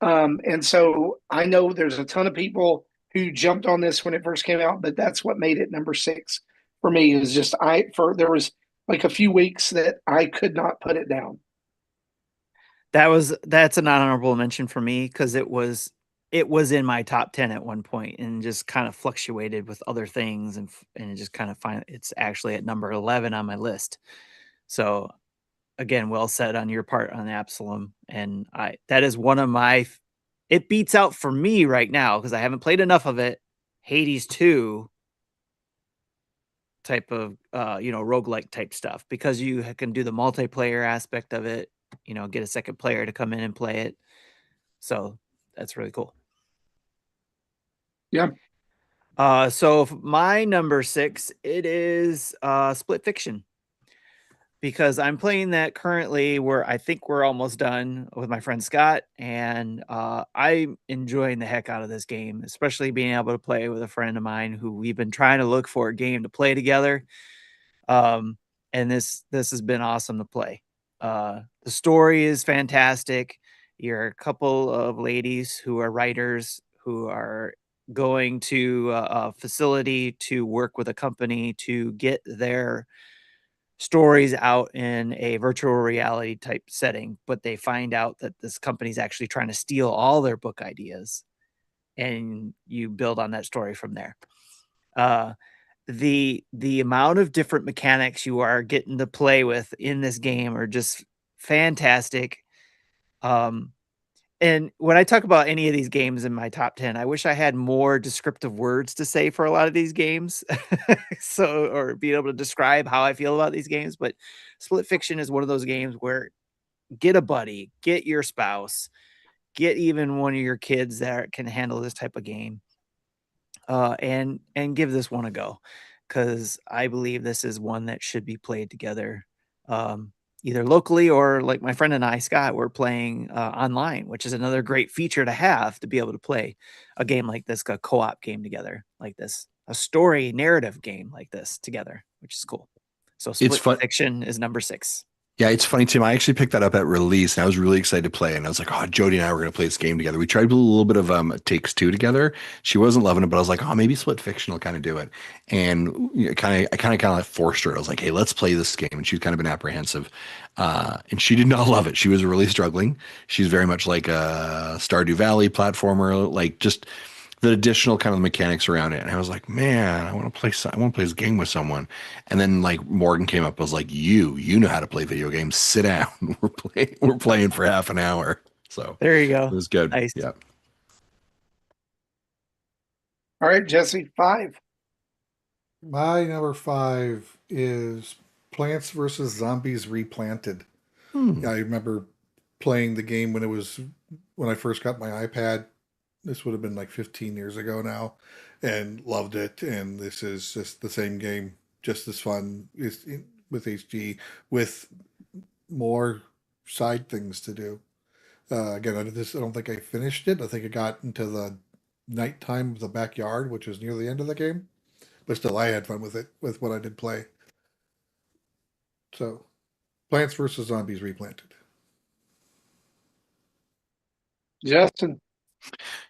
And so I know there's a ton of people who jumped on this when it first came out, but that's what made it number six for me. Is just there was like a few weeks that I could not put it down. That's an honorable mention for me because it was in my top 10 at one point and just kind of fluctuated with other things and it just kind of find it's actually at number 11 on my list. So again, well said on your part on Absalom. And that is one of my it beats out for me right now because I haven't played enough of it. Hades 2 type of roguelike type stuff because you can do the multiplayer aspect of it, get a second player to come in and play it. So that's really cool. Yeah. So my number 6, it is Split Fiction. Because I'm playing that currently where I think we're almost done with my friend Scott, and I'm enjoying the heck out of this game, especially being able to play with a friend of mine who we've been trying to look for a game to play together. And this has been awesome to play. The story is fantastic. You're a couple of ladies who are writers who are going to a facility to work with a company to get their stories out in a virtual reality type setting, but they find out that this company's actually trying to steal all their book ideas, and you build on that story from there. The amount of different mechanics you are getting to play with in this game are just fantastic. And when I talk about any of these games in my top 10, I wish I had more descriptive words to say for a lot of these games. So, or be able to describe how I feel about these games. But Split Fiction is one of those games where get a buddy, get your spouse, get even one of your kids that can handle this type of game, and give this one a go. Because I believe this is one that should be played together. Either locally or like my friend and I, Scott, we're playing online, which is another great feature to have to be able to play a game like this, a co-op game together like this, a story narrative game like this together, which is cool. So It's Split fun. Fiction is number 6. Yeah, it's funny, Tim. I actually picked that up at release, and I was really excited to play. And I was like, "Oh, Jody and I were going to play this game together." We tried to do a little bit of Takes Two together. She wasn't loving it, but I was like, "Oh, maybe Split Fiction will kind of do it." And I kind of like forced her. I was like, "Hey, let's play this game." And she's kind of been apprehensive, and she did not love it. She was really struggling. She's very much like a Stardew Valley platformer, like just the additional kind of mechanics around it. And I was like, man, I want to play this game with someone. And then like Morgan came up, I was like, you know how to play video games. Sit down. We're playing for half an hour. So There you go. it was good. Nice. Yeah. All right, Jesse, 5. My number 5 is Plants vs. Zombies Replanted. Hmm. I remember playing the game when I first got my iPad. This would have been like 15 years ago now, and loved it. And this is just the same game, just as fun with HG, with more side things to do. Again, I don't think I finished it. I think I got into the nighttime of the backyard, which was near the end of the game. But still, I had fun with it, with what I did play. So, Plants vs. Zombies Replanted. Justin.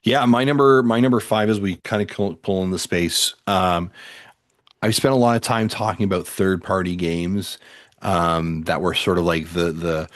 Yeah, my number 5 is we kind of pull in the space. I've spent a lot of time talking about third-party games that were sort of like the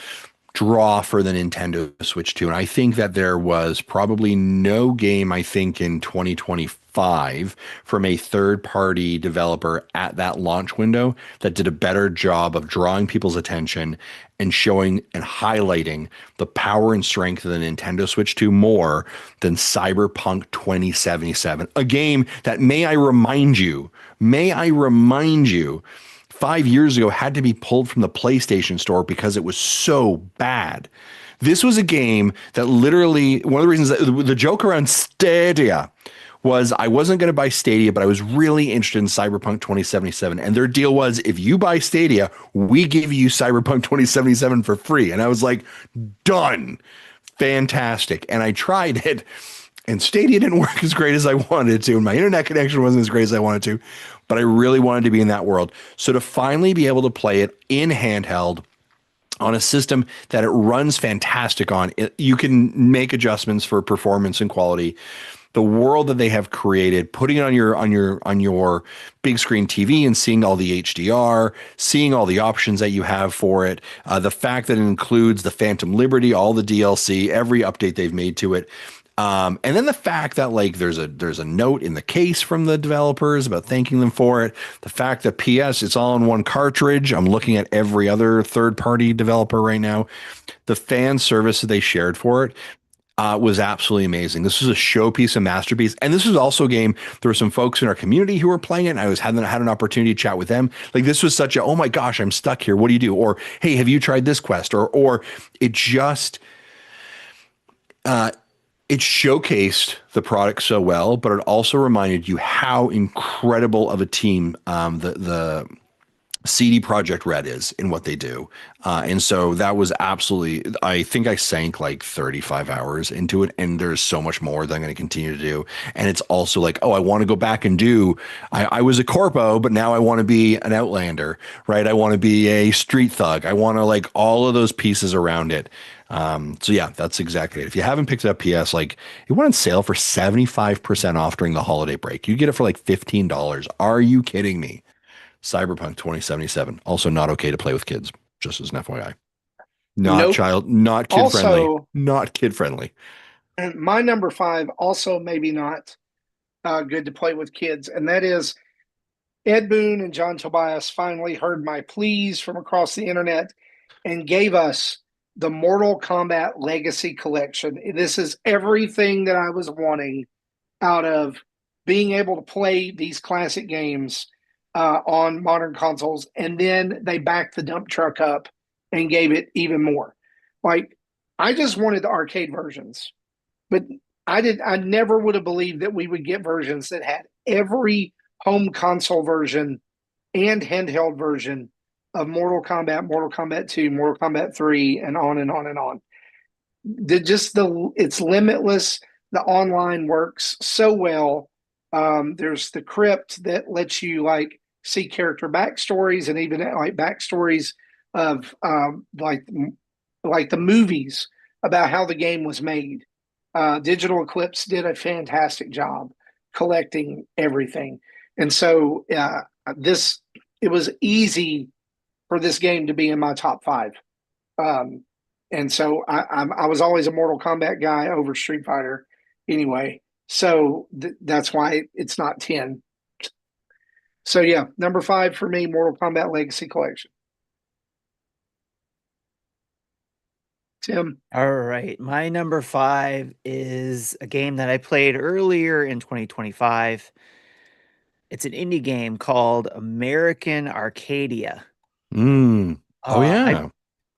draw for the Nintendo Switch 2. And I think that there was probably no game, I think, in 2025 from a third-party developer at that launch window that did a better job of drawing people's attention and showing and highlighting the power and strength of the Nintendo Switch 2 more than Cyberpunk 2077. A game that, may I remind you, 5 years ago had to be pulled from the PlayStation Store because it was so bad. This was a game that literally, one of the reasons that the joke around Stadia was I wasn't going to buy Stadia, but I was really interested in Cyberpunk 2077. And their deal was, if you buy Stadia, we give you Cyberpunk 2077 for free. And I was like, done. Fantastic. And I tried it. and Stadia didn't work as great as I wanted it to, and my internet connection wasn't as great as I wanted to, but I really wanted to be in that world. So to finally be able to play it in handheld on a system that it runs fantastic on, you can make adjustments for performance and quality. The world that they have created, putting it on your big screen TV and seeing all the HDR, seeing all the options that you have for it, the fact that it includes the Phantom Liberty, all the DLC, every update they've made to it. And then the fact that like there's a note in the case from the developers about thanking them for it. The fact that PS it's all in one cartridge. I'm looking at every other third party developer right now. The fan service that they shared for it was absolutely amazing. This was a showpiece, a masterpiece, and this was also a game. There were some folks in our community who were playing it, and I had an opportunity to chat with them. Like this was such a, oh my gosh, I'm stuck here. What do you do? Or hey, have you tried this quest? Or it just it showcased the product so well, but it also reminded you how incredible of a team the CD Projekt Red is in what they do. And so that was absolutely, I think I sank like 35 hours into it, and there's so much more that I'm going to continue to do. And it's also like, oh, I want to go back and do, I was a corpo, but now I want to be an Outlander, right? I want to be a street thug. I want to like all of those pieces around it. So yeah, that's exactly it. If you haven't picked it up PS, like it went on sale for 75% off during the holiday break. You get it for like $15. Are you kidding me? Cyberpunk 2077, also not okay to play with kids, just as an FYI. Not kid friendly. Not kid friendly. And my number 5, also maybe not good to play with kids, and that is Ed Boon and John Tobias finally heard my pleas from across the internet and gave us the Mortal Kombat Legacy Collection. This is everything that I was wanting out of being able to play these classic games on modern consoles, and then they backed the dump truck up and gave it even more. Like, I just wanted the arcade versions, but I never would have believed that we would get versions that had every home console version and handheld version of Mortal Kombat, Mortal Kombat 2, Mortal Kombat 3, and on and on and on. It's limitless. The online works so well. There's the crypt that lets you like see character backstories, and even like backstories of like the movies about how the game was made. Digital Eclipse did a fantastic job collecting everything, and so it was easy for this game to be in my top 5. And so I was always a Mortal Kombat guy over Street Fighter anyway. So that's why it's not 10. So yeah, number 5 for me, Mortal Kombat Legacy Collection. Tim? All right. My number 5 is a game that I played earlier in 2025. It's an indie game called American Arcadia. Oh, yeah.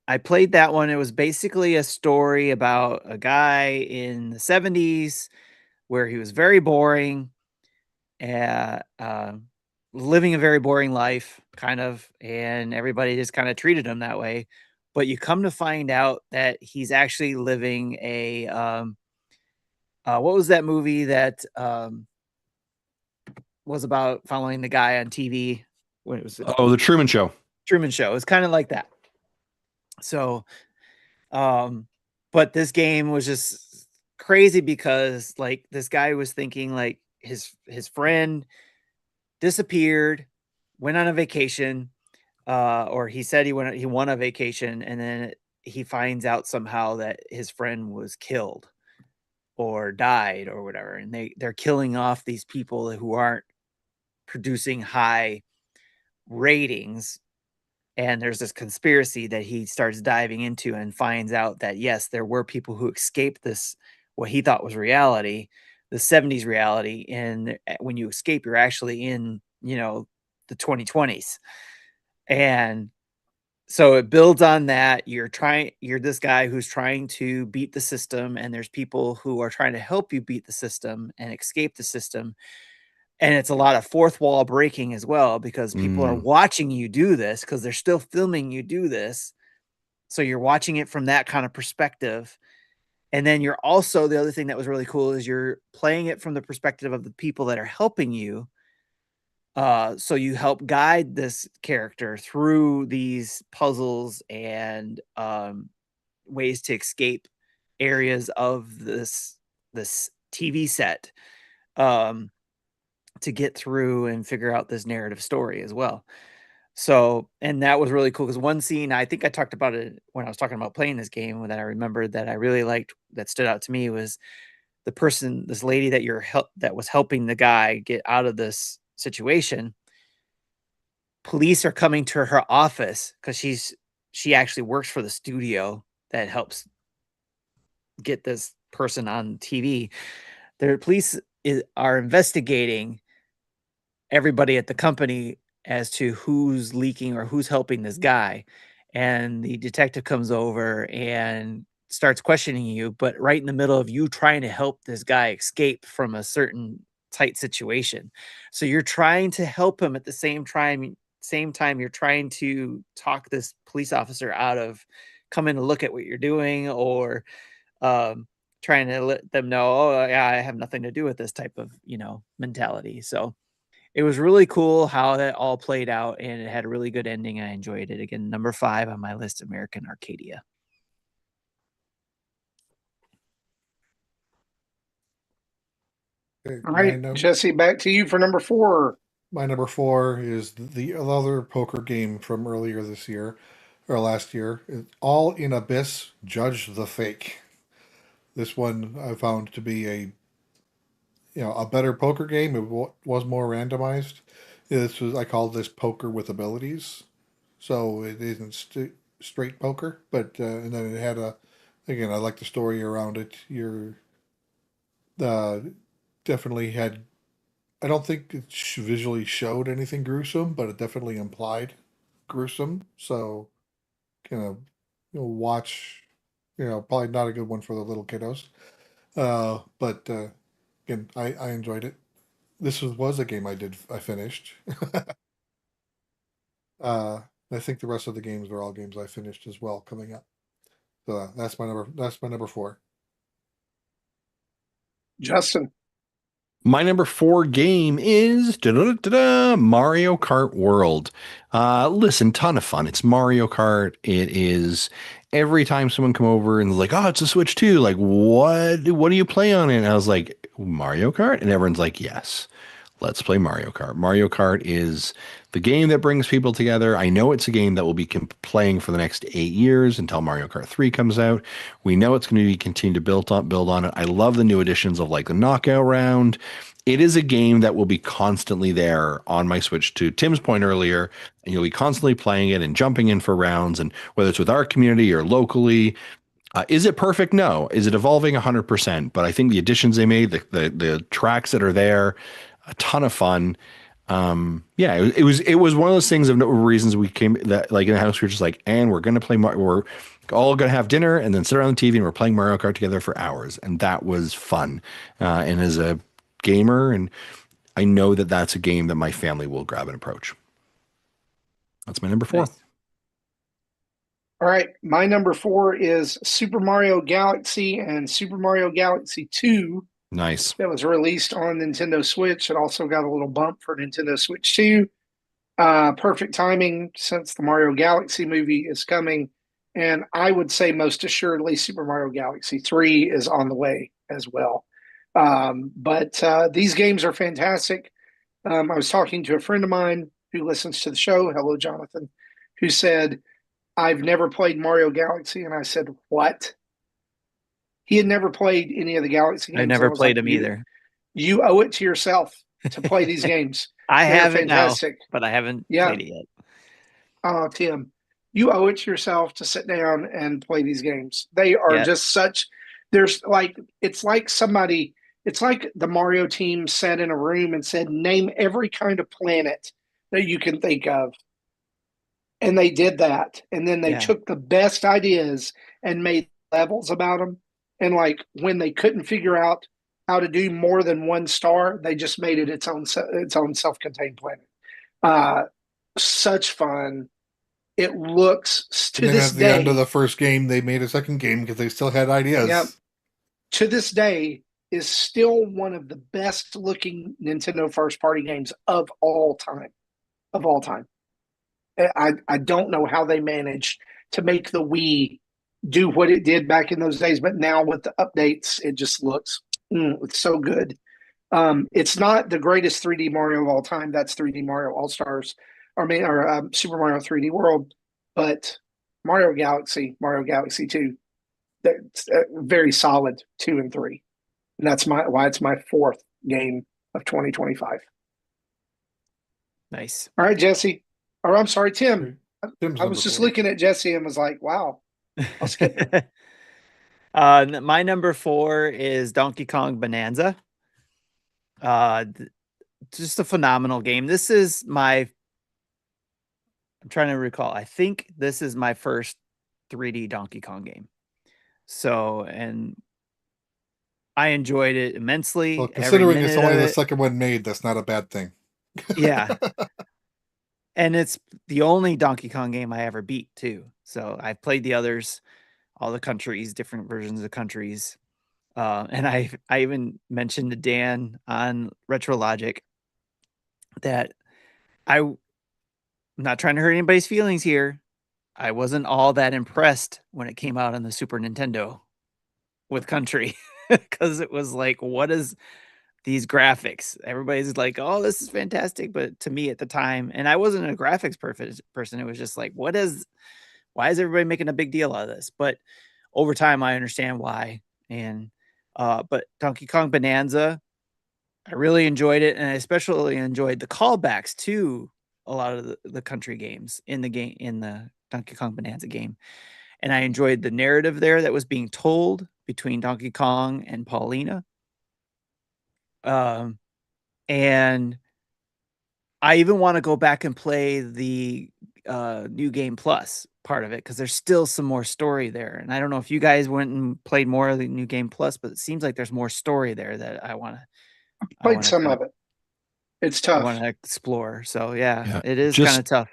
I played that one. It was basically a story about a guy in the 70s where he was very boring, living a very boring life, kind of, and everybody just kind of treated him that way. But you come to find out that he's actually living a what was that movie that was about following the guy on TV when it was The Truman Show. Truman Show. It's kind of like that. So, but this game was just crazy because like this guy was thinking like his friend disappeared, went on a vacation, or he said he won a vacation, and then he finds out somehow that his friend was killed or died or whatever, and they're killing off these people who aren't producing high ratings. And there's this conspiracy that he starts diving into and finds out that, yes, there were people who escaped this, what he thought was reality, the 70s reality. And when you escape, you're actually in, the 2020s. And so it builds on that. You're this guy who's trying to beat the system, and there's people who are trying to help you beat the system and escape the system. And it's a lot of fourth wall breaking as well, because people are watching you do this because they're still filming you do this. So you're watching it from that kind of perspective. And then you're also, the other thing that was really cool is you're playing it from the perspective of the people that are helping you. So you help guide this character through these puzzles and ways to escape areas of this TV set, to get through and figure out this narrative story as well. So, and that was really cool because one scene, I think I talked about it when I was talking about playing this game, that I remembered that I really liked, that stood out to me, was the person, this lady that was helping the guy get out of this situation. Police are coming to her office because she actually works for the studio that helps get this person on TV. The police are investigating everybody at the company as to who's leaking or who's helping this guy. And the detective comes over and starts questioning you, but right in the middle of you trying to help this guy escape from a certain tight situation. So you're trying to help him at the same time you're trying to talk this police officer out of coming to look at what you're doing, or trying to let them know, oh yeah, I have nothing to do with this type of, mentality. So it was really cool how that all played out, and it had a really good ending. I enjoyed it. Again, number 5 on my list, American Arcadia. Okay, All right, Jesse, back to you for number 4. My number 4 is the other poker game from earlier this year, or last year. It's All in Abyss, Judge the Fake. This one I found to be a better poker game. It was more randomized. I call this poker with abilities. So it isn't straight poker, but and then it had again, I like the story around it. You're definitely had. I don't think it visually showed anything gruesome, but it definitely implied gruesome. So, watch. Probably not a good one for the little kiddos. But again, I enjoyed it. This was a game I finished. I think the rest of the games are all games I finished as well coming up. So that's my number 4. Justin. My number 4 game is Mario Kart World. Listen, ton of fun. It's Mario Kart. It is every time someone come over and like, oh, it's a Switch 2. Like, what do you play on it? And I was like, Mario Kart? And everyone's like, yes. Let's play Mario Kart. Mario Kart is the game that brings people together. I know it's a game that will be playing for the next 8 years until Mario Kart 3 comes out. We know it's going to be continue to build on it. I love the new additions of like the knockout round. It is a game that will be constantly there on my Switch, to Tim's point earlier, and you'll be constantly playing it and jumping in for rounds, and whether it's with our community or locally. Is it perfect? No. Is it evolving? 100%. But I think the additions they made, the tracks that are there, a ton of fun. Yeah, it was one of those things of no reasons we came that like in the house we were just like, and we're gonna play we're all gonna have dinner and then sit around the TV and we're playing Mario Kart together for hours, and that was fun. And as a gamer, and I know that that's a game that my family will grab and approach. That's my number 4. Nice. All right, my number 4 is Super Mario Galaxy and Super Mario Galaxy 2. Nice. That was released on Nintendo Switch. It also got a little bump for Nintendo Switch 2. Perfect timing since the Mario Galaxy movie is coming. And I would say most assuredly Super Mario Galaxy 3 is on the way as well. But these games are fantastic. I was talking to a friend of mine who listens to the show. Hello, Jonathan, who said, I've never played Mario Galaxy. And I said, what? He had never played any of the Galaxy games. I never played them either. You owe it to yourself to play these games. I have it now, but I haven't played it yet. Oh, Tim, you owe it to yourself to sit down and play these games. They are just such. It's like the Mario team sat in a room and said, name every kind of planet that you can think of. And they did that. And then they took the best ideas and made levels about them. And like when they couldn't figure out how to do more than one star, they just made it its own self-contained planet. Such fun. It looks to this day. At the end of the first game, they made a second game because they still had ideas. Yep. to this day is still one of the best looking Nintendo first party games of all time. Of all time. I don't know how they managed to make the Wii do what it did back in those days, but now with the updates, it just looks it's so good. It's not the greatest 3D Mario of all time. That's 3D Mario All Stars, or Super Mario 3D World, but Mario Galaxy 2, that's very solid 2 and 3, and that's why it's my fourth game of 2025. Nice. All right, Jesse. Or I'm sorry, Tim. Tim's I was just 4. looking at Jesse and was like, wow, I'll skip it. My number 4 is Donkey Kong Bonanza. Just a phenomenal game. I'm trying to recall. I think this is my first 3D Donkey Kong game. So, and I enjoyed it immensely. Well, considering every it's minute only of the it. second one made, that's not a bad thing. Yeah. And it's the only Donkey Kong game I ever beat too. So I've played the others, all the countries, different versions of countries. And I even mentioned to Dan on Retro Logic that I'm not trying to hurt anybody's feelings here. I wasn't all that impressed when it came out on the Super Nintendo with Country, because it was like, what is these graphics? Everybody's like, oh, this is fantastic. But to me at the time, and I wasn't a graphics person, it was just like, why is everybody making a big deal out of this? But over time, I understand why. And but Donkey Kong Bonanza, I really enjoyed it, and I especially enjoyed the callbacks to a lot of the country games in the Donkey Kong Bonanza game. And I enjoyed the narrative there that was being told between Donkey Kong and Paulina. And I even want to go back and play the New Game Plus part of it, because there's still some more story there. And I don't know if you guys went and played more of the New Game Plus, but it seems like there's more story there that I want Played some of it. It's I tough. want to explore. So yeah, Yeah, it is kind of tough.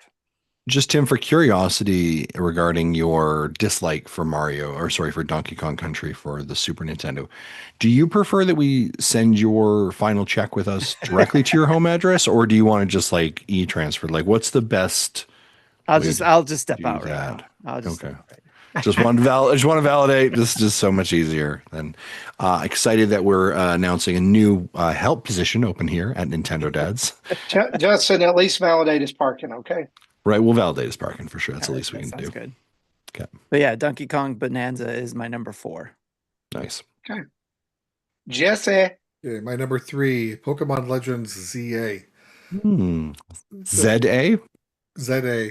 Just Tim, for curiosity regarding your dislike for for Donkey Kong Country for the Super Nintendo, do you prefer that we send your final check with us directly to your home address, or do you want to just like e-transfer? Like, what's the best I'll way just to step do out right that? now. I'll just Okay. step out right Just want to validate. This is just so much easier. And excited that we're announcing a new help position open here at Nintendo Dads. Justin, at least validate his parking, okay? Right, we'll validate his parking for sure. That's the least we That can sounds do. good. Okay. But yeah, Donkey Kong Bonanza is my number 4. Nice. Okay. Jesse. Okay, my number 3, Pokemon Legends ZA. ZA? ZA.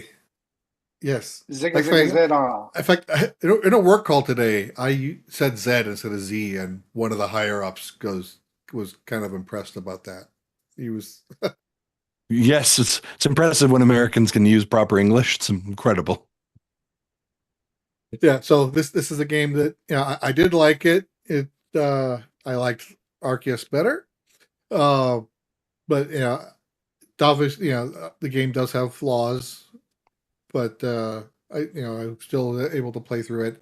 Yes. Zigga, zigga, zed. In fact, in a work call today, I said Z instead of Z, and one of the higher ups was kind of impressed about that. He was. Yes, it's impressive when Americans can use proper English. It's incredible. Yeah, so this is a game that I did like it. I liked Arceus better, but obviously the game does have flaws, but I'm still able to play through it.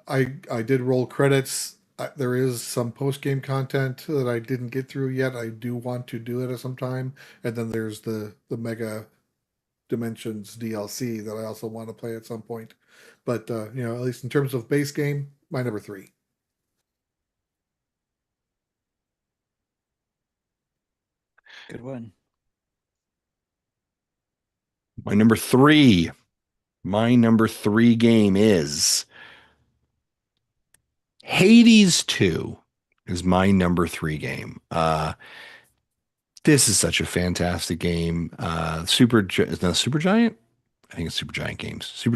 I did roll credits. There is some post game content that I didn't get through yet. I do want to do it at some time, and then there's the Mega Dimensions DLC that I also want to play at some point. But at least in terms of base game, my number 3. Good one. My number 3 game is Hades 2 is my number 3 game. This is such a fantastic game. Is that Super Giant? I think it's Super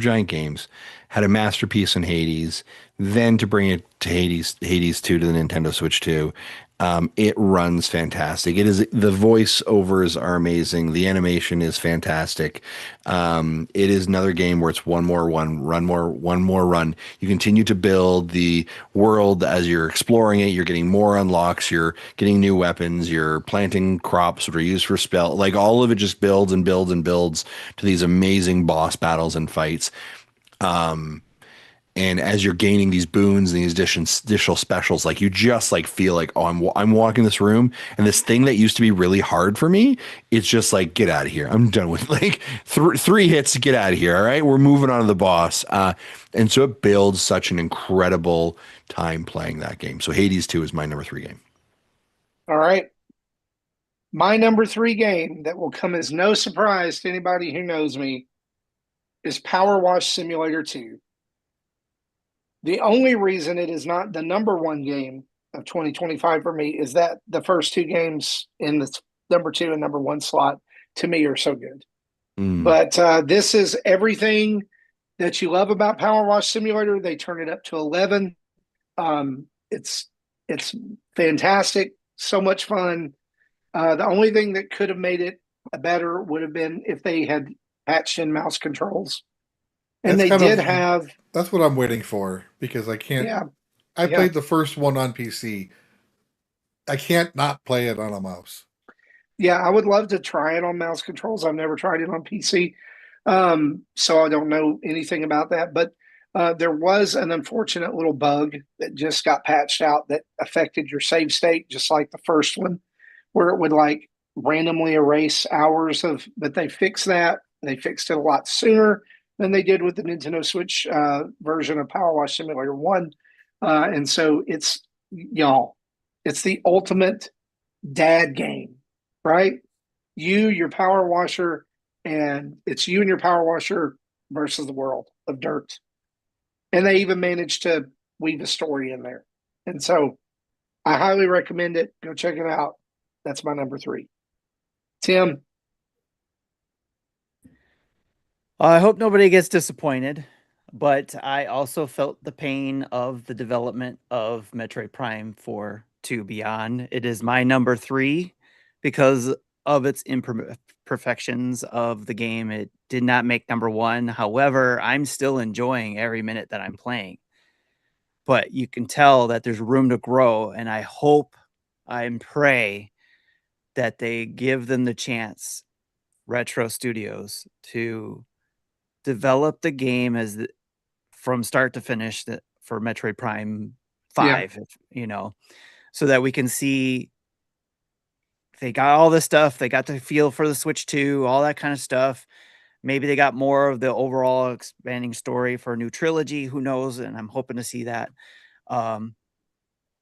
Giant Games had a masterpiece in Hades. Then to bring it to Hades 2 to the Nintendo Switch 2, it runs fantastic. The voiceovers are amazing. The animation is fantastic. It is another game where it's one more run. You continue to build the world as you're exploring it. You're getting more unlocks. You're getting new weapons. You're planting crops that are used for spell. Like all of it just builds and builds and builds to these amazing boss battles and fights. And as you're gaining these boons and these additional specials, like you just like feel like, oh, I'm walking this room, and this thing that used to be really hard for me, it's just like, get out of here. I'm done with like three hits to get out of here. All right, we're moving on to the boss. And so it builds such an incredible time playing that game. So Hades 2 is my number 3 game. All right. My number 3 game that will come as no surprise to anybody who knows me is Power Wash Simulator 2. The only reason it is not the number 1 game of 2025 for me is that the first 2 games in the number 2 and number 1 slot to me are so good. But this is everything that you love about Power Wash Simulator. They turn it up to 11. It's fantastic, so much fun. The only thing that could have made it better would have been if they had patched in mouse controls. And they did have. That's what I'm waiting for, because I can't. Yeah, I played the first one on PC. I can't not play it on a mouse. Yeah, I would love to try it on mouse controls. I've never tried it on PC, so I don't know anything about that. But there was an unfortunate little bug that just got patched out that affected your save state, just like the first one, where it would like randomly erase hours of. But they fixed that. They fixed it a lot sooner than they did with the Nintendo Switch version of Power Wash Simulator 1. And so it's, y'all, it's the ultimate dad game, right? Your power washer, and it's you and your power washer versus the world of dirt. And they even managed to weave a story in there. And so I highly recommend it. Go check it out. That's my number 3. Tim? I hope nobody gets disappointed, but I also felt the pain of the development of Metroid Prime 4 2 Beyond. It is my number 3 because of its imperfections of the game. It did not make number 1. However, I'm still enjoying every minute that I'm playing. But you can tell that there's room to grow, and I hope, I pray that they give them the chance, Retro Studios, to develop the game from start to finish for Metroid Prime 5, so that we can see they got all this stuff. They got the feel for the Switch 2, all that kind of stuff. Maybe they got more of the overall expanding story for a new trilogy. Who knows? And I'm hoping to see that. And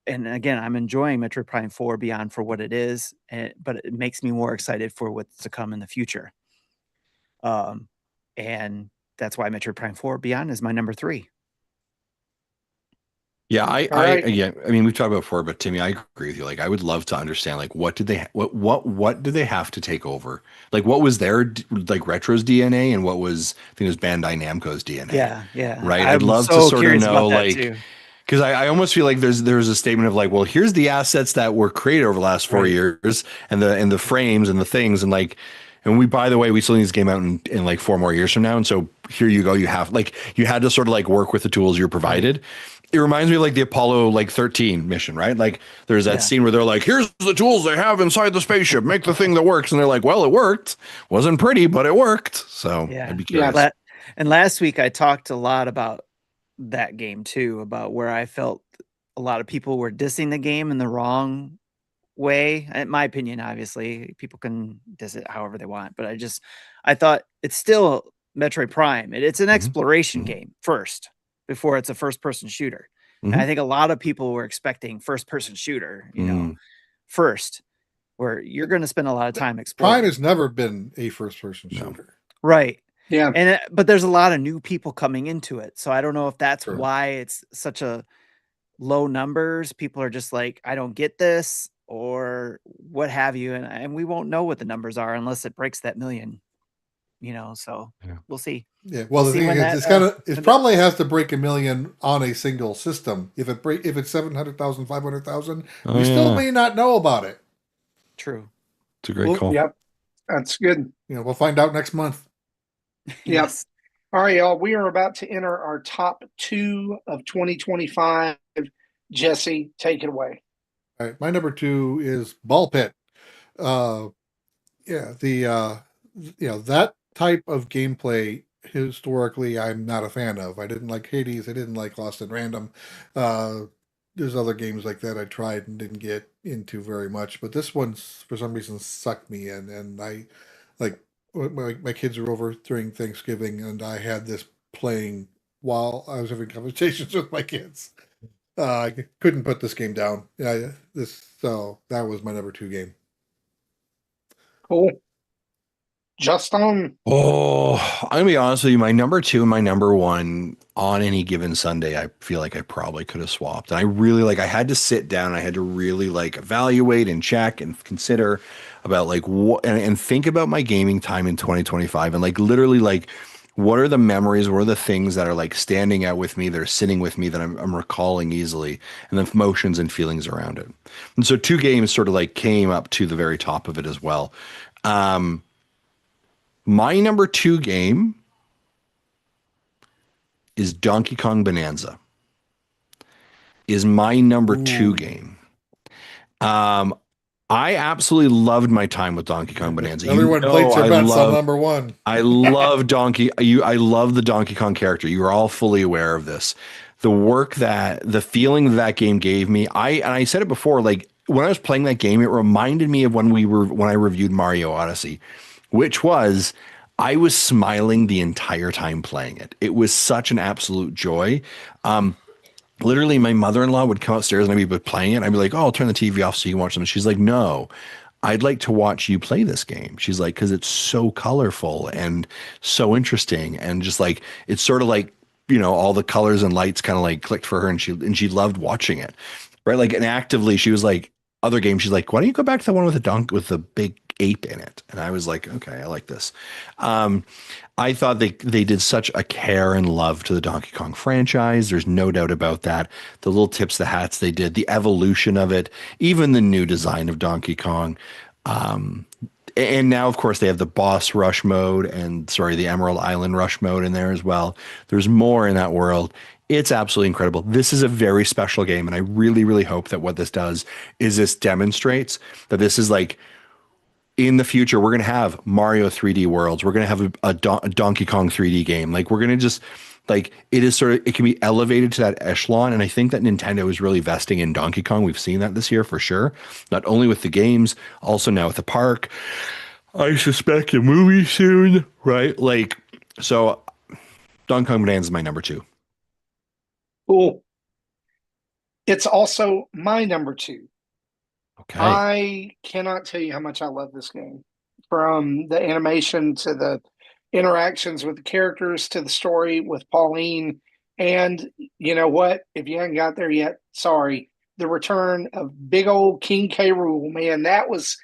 again, I'm enjoying Metroid Prime 4 Beyond for what it is, but it makes me more excited for what's to come in the future. And that's why Metroid Prime 4 Beyond is my number 3. Yeah, I mean, we've talked about before, but Timmy, I agree with you. Like, I would love to understand, like, what did they have to take over? Like, what was their like Retro's DNA, and what was, I think it was Bandai Namco's DNA. Yeah. Right. I'd love to sort of know, like, because I almost feel like there's a statement of like, well, here's the assets that were created over the last 4 years, and the frames and the things, and like. And by the way, we still need this game out in like 4 more years from now. And so here you go. You had to sort of like work with the tools you're provided. It reminds me of like the Apollo 13 mission, right? Like there's that scene where they're like, here's the tools they have inside the spaceship, make the thing that works. And they're like, well, it worked. Wasn't pretty, but it worked. So I'd be curious. Yeah, and last week I talked a lot about that game too, about where I felt a lot of people were dissing the game in the wrong way. In my opinion, obviously people can diss it however they want, but I thought it's still Metroid Prime. It's an exploration game first before it's a first person shooter. And I think a lot of people were expecting first person shooter, first, where you're going to spend a lot of time exploring. Prime has never been a first person shooter. Right. Yeah. But there's a lot of new people coming into it. So I don't know if that's why it's such a low numbers. People are just like, I don't get this, or what have you, and we won't know what the numbers are unless it breaks that million, so we'll see. Yeah, well, the thing is, it probably has to break 1 million on a single system. If it's 700,000, 500,000, we still may not know about it. True. It's a great call. Yep, that's good. We'll find out next month. Yes. All right, y'all, we are about to enter our top 2 of 2025. Jesse, take it away. All right, my number 2 is Ball Pit. That type of gameplay historically I'm not a fan of. I didn't like Hades. I didn't like Lost in Random. Uh, there's other games like that I tried and didn't get into very much, but this one's for some reason sucked me in, and I like my kids were over during Thanksgiving, and I had this playing while I was having conversations with my kids. I couldn't put this game down. Yeah, so that was my number two game. Cool. Justin. Oh, I'm gonna be honest with you. My number two and my number one on any given Sunday, I feel like I probably could have swapped. And I really like, I had to sit down and I had to really like evaluate and check and consider about like what and think about my gaming time in 2025 and like literally like what are the memories, what are the things that are like standing out with me, that are sitting with me that I'm recalling easily, and the emotions and feelings around it. And so two games sort of like came up to the very top of it as well. Um, my number two game is Donkey Kong Bonanza. Is my number two Ooh. game. Um, I absolutely loved my time with Donkey Kong Bonanza. Everyone plates their bets on number one. I love I love the Donkey Kong character. You are all fully aware of this. The feeling that game gave me. I said it before. Like when I was playing that game, it reminded me of when I reviewed Mario Odyssey, which was I was smiling the entire time playing it. It was such an absolute joy. Literally, my mother-in-law would come upstairs and I'd be playing it. I'd be like, "Oh, I'll turn the TV off so you can watch them." She's like, "No, I'd like to watch you play this game." She's like, "Because it's so colorful and so interesting, and just like it's sort of like all the colors and lights kind of like clicked for her, and she loved watching it, right? Like, and actively, she was like, other games, she's like, "Why don't you go back to the one with the big ape in it?" And I was like, "Okay, I like this." Um, I thought they did such a care and love to the Donkey Kong franchise. There's no doubt about that. The little tips, the hats they did, the evolution of it, even the new design of Donkey Kong. Um, and now, of course, they have the boss rush mode and the Emerald Island rush mode in there as well. There's more in that world. It's absolutely incredible. This is a very special game, and I really, really hope that what this does is this demonstrates that this is like in the future, we're going to have Mario 3D worlds. We're going to have a Donkey Kong 3D game. Like we're going to just like it can be elevated to that echelon. And I think that Nintendo is really vesting in Donkey Kong. We've seen that this year for sure. Not only with the games, also now with the park. I suspect a movie soon, right? Like, so Donkey Kong Bonanza is my number two. Cool. It's also my number two. Okay. I cannot tell you how much I love this game. From the animation to the interactions with the characters to the story with Pauline. And you know what? If you haven't got there yet, sorry. The return of big old King K. Rool, man, that was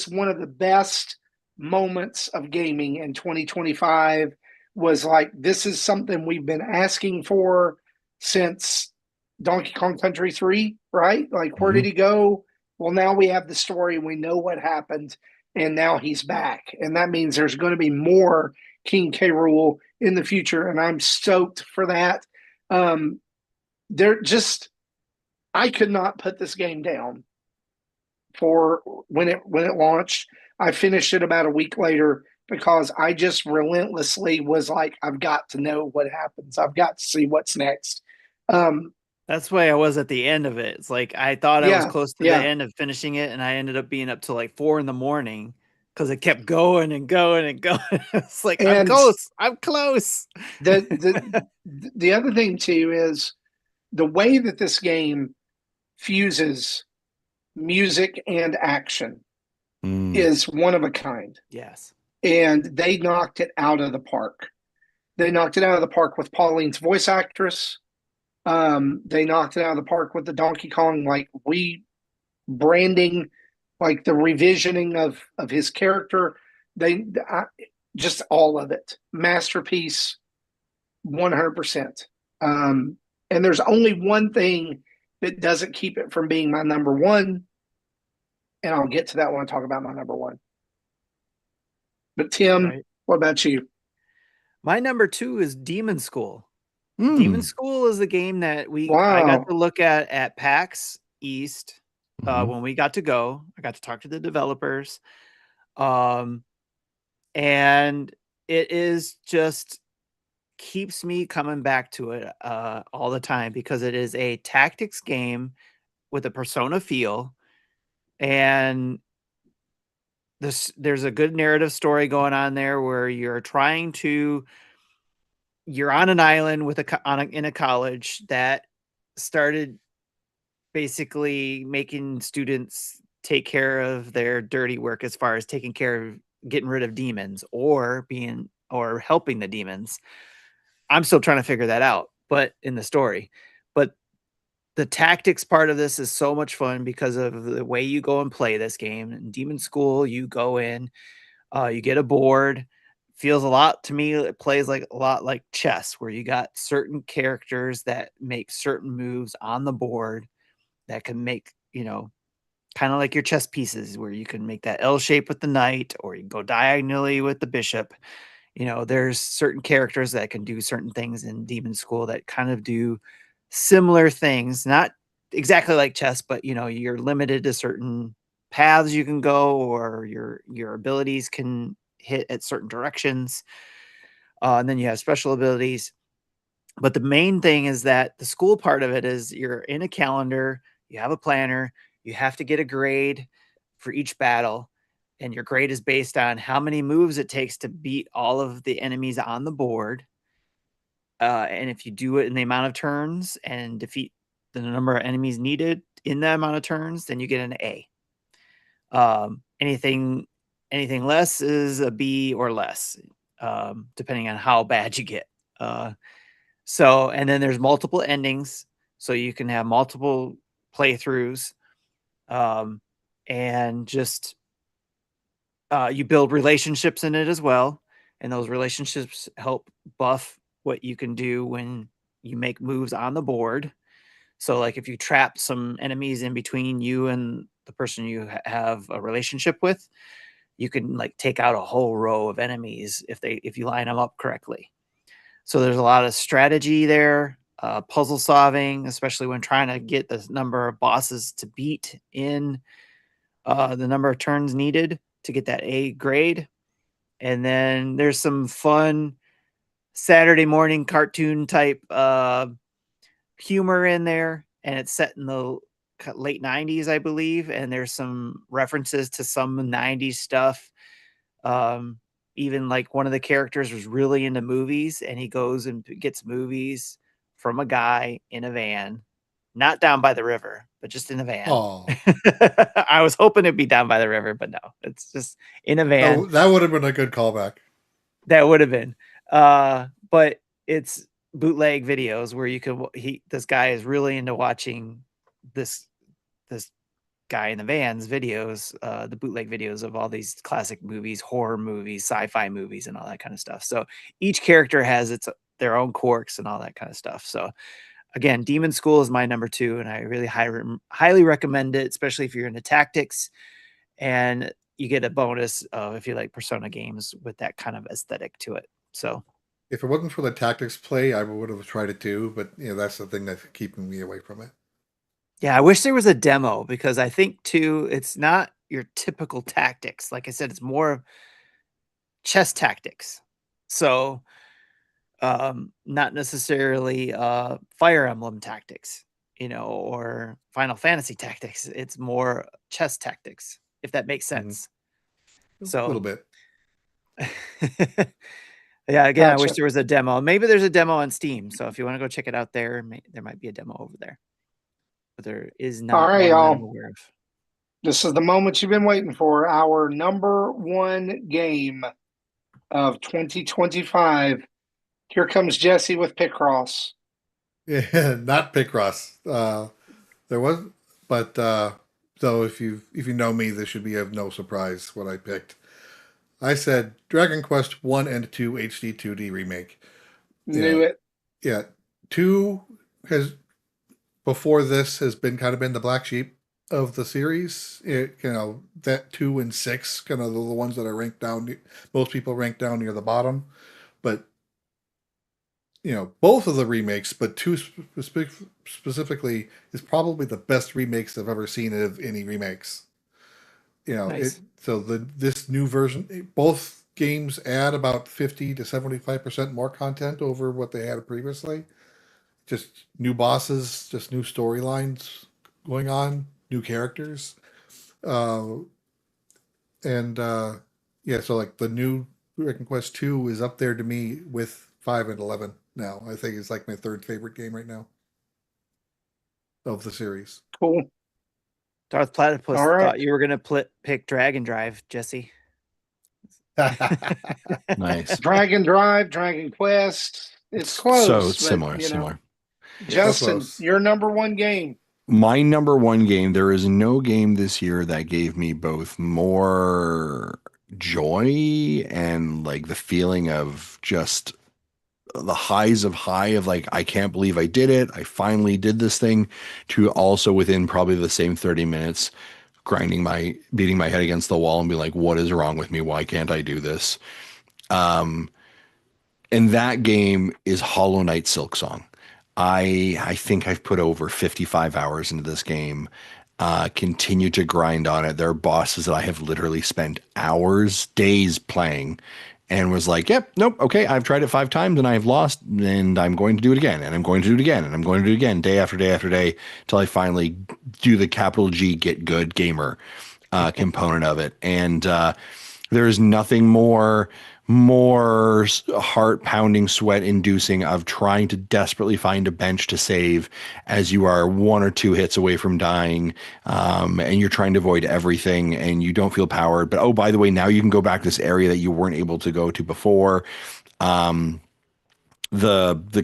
one of the best moments of gaming in 2025. Was like, this is something we've been asking for since Donkey Kong Country 3, right? Like, where did he go? Well, now we have the story. We know what happened, and now he's back. And that means there's going to be more King K. Rool in the future, and I'm stoked for that. I could not put this game down for when it launched. I finished it about a week later because I just relentlessly was like, I've got to know what happens. I've got to see what's next. That's the way I was at the end of it. It's like I thought I was close to the end of finishing it, and I ended up being up till like 4 a.m. because it kept going and going and going. It's like, I'm close. I'm close. The other thing too is the way that this game fuses music and action is one of a kind. Yes. And they knocked it out of the park. They knocked it out of the park with Pauline's voice actress. They knocked it out of the park with the Donkey Kong like rebranding, like the revisioning of his character. Just all of it, masterpiece, 100%. And there's only one thing that doesn't keep it from being my number one, and I'll get to that when I talk about my number one. But Tim, what about you? My number two is Demon School. Demon School is the game that I got to look at PAX East when we got to go. I got to talk to the developers. And it is just keeps me coming back to it all the time because it is a tactics game with a Persona feel, and there's a good narrative story going on there where you're on an island with in a college that started basically making students take care of their dirty work as far as taking care of getting rid of demons or helping the demons. I'm still trying to figure that out, but in the story. But the tactics part of this is so much fun because of the way you go and play this game. In Demon School, you go in, you get a board. Feels a lot to me, it plays like a lot like chess, where you got certain characters that make certain moves on the board that can make, kind of like your chess pieces, where you can make that L shape with the knight, or you can go diagonally with the bishop. There's certain characters that can do certain things in Demon School that kind of do similar things, not exactly like chess, but you're limited to certain paths you can go, or your abilities can hit at certain directions. And then you have special abilities. But the main thing is that the school part of it is you're in a calendar, you have a planner, you have to get a grade for each battle, and your grade is based on how many moves it takes to beat all of the enemies on the board. And if you do it in the amount of turns and defeat the number of enemies needed in that amount of turns, then you get an A. Anything less is a B or less, depending on how bad you get. And then there's multiple endings, so you can have multiple playthroughs, and just you build relationships in it as well, and those relationships help buff what you can do when you make moves on the board. So, like if you trap some enemies in between you and the person you have a relationship with, you can like take out a whole row of enemies if you line them up correctly. So there's a lot of strategy there, puzzle solving, especially when trying to get the number of bosses to beat in the number of turns needed to get that A grade. And then there's some fun Saturday morning cartoon type humor in there, and it's set in the late 90s, I believe, and there's some references to some 90s stuff. Even like one of the characters was really into movies, and he goes and gets movies from a guy in a van, not down by the river, but just in a van. Oh, I was hoping it'd be down by the river, but no, it's just in a van. that would have been a good callback. That would have been. But it's bootleg videos where this guy is really into watching this guy in the van's videos, the bootleg videos of all these classic movies, horror movies, sci-fi movies, and all that kind of stuff. So each character has their own quirks and all that kind of stuff. So again, Demon School is my number 2, and I really highly recommend it, especially if you're into tactics, and you get a bonus if you like Persona games with that kind of aesthetic to it. So If it wasn't for the tactics play, I would have tried it too. But that's the thing that's keeping me away from it. yeah, I wish there was a demo, because I think too, it's not your typical tactics. Like I said, it's more chess tactics. So not necessarily Fire Emblem tactics, or Final Fantasy tactics. It's more chess tactics, if that makes sense. A little So bit. yeah, again, I wish Gotcha. there was a demo. Maybe there's a demo on Steam. So if you want to go check it out there, there might be a demo over there. But there is All not right, one that I'm y'all. aware of. This is the moment you've been waiting for. Our number 1 game of 2025. Here comes Jesse with Picross. Yeah, not Picross. There was, but so if you know me, this should be of no surprise what I picked. I said Dragon Quest 1 and 2 HD 2D remake. Knew it. Yeah, 2 has before this has been kind of been the black sheep of the series. That 2 and 6 kind of the ones that are ranked down. Most people rank down near the bottom, but both of the remakes, but 2 specifically is probably the best remakes I've ever seen of any remakes. Nice. This new version, both games add about 50 to 75% more content over what they had previously. Just new bosses, just new storylines going on, new characters. Uh, and yeah, so like the new Dragon Quest 2 is up there to me with 5 and 11 now. I think it's like my third favorite game right now of the series. Cool. Darth Platypus All right. thought you were going to pick Dragon Drive, Jesse. Nice. Dragon Drive, Dragon Quest. It's close, but Similar, you know, similar. Justin, close. your number one game. My number one game, there is no game this year that gave me both more joy and like the feeling of just the highs of high of like, I can't believe I did it. I finally did this thing, to also within probably the same 30 minutes, beating my head against the wall and be like, what is wrong with me? Why can't I do this? Um, and that game is Hollow Knight Silksong. I think I've put over 55 hours into this game. Continue to grind on it. There are bosses that I have literally spent hours, days playing, and was like, "Yep, nope, okay. I've tried it 5 times and I've lost, and I'm going to do it again, and I'm going to do it again, and I'm going to do it again, day after day after day, till I finally do the capital G get good gamer component of it." And there is nothing more heart pounding, sweat inducing of trying to desperately find a bench to save as you are 1 or 2 hits away from dying, and you're trying to avoid everything and you don't feel powered. But oh, by the way, now you can go back to this area that you weren't able to go to before. The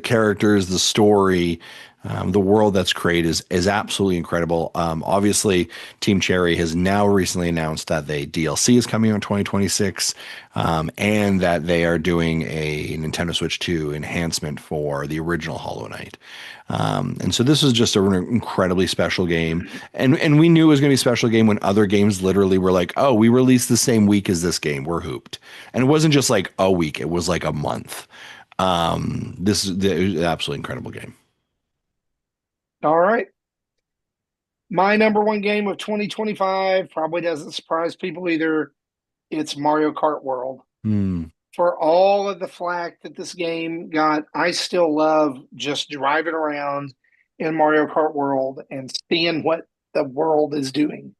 characters, the story, the world that's created is absolutely incredible. Obviously, Team Cherry has now recently announced that the DLC is coming out in 2026, and that they are doing a Nintendo Switch 2 enhancement for the original Hollow Knight. And so this is just an incredibly special game, and we knew it was going to be a special game when other games literally were like, "Oh, we released the same week as this game. We're hooped," and it wasn't just like a week; it was like a month. This is an absolutely incredible game. All right. My number one game of 2025 probably doesn't surprise people either. It's Mario Kart World. Hmm. For all of the flack that this game got, I still love just driving around in Mario Kart World and seeing what the world is doing,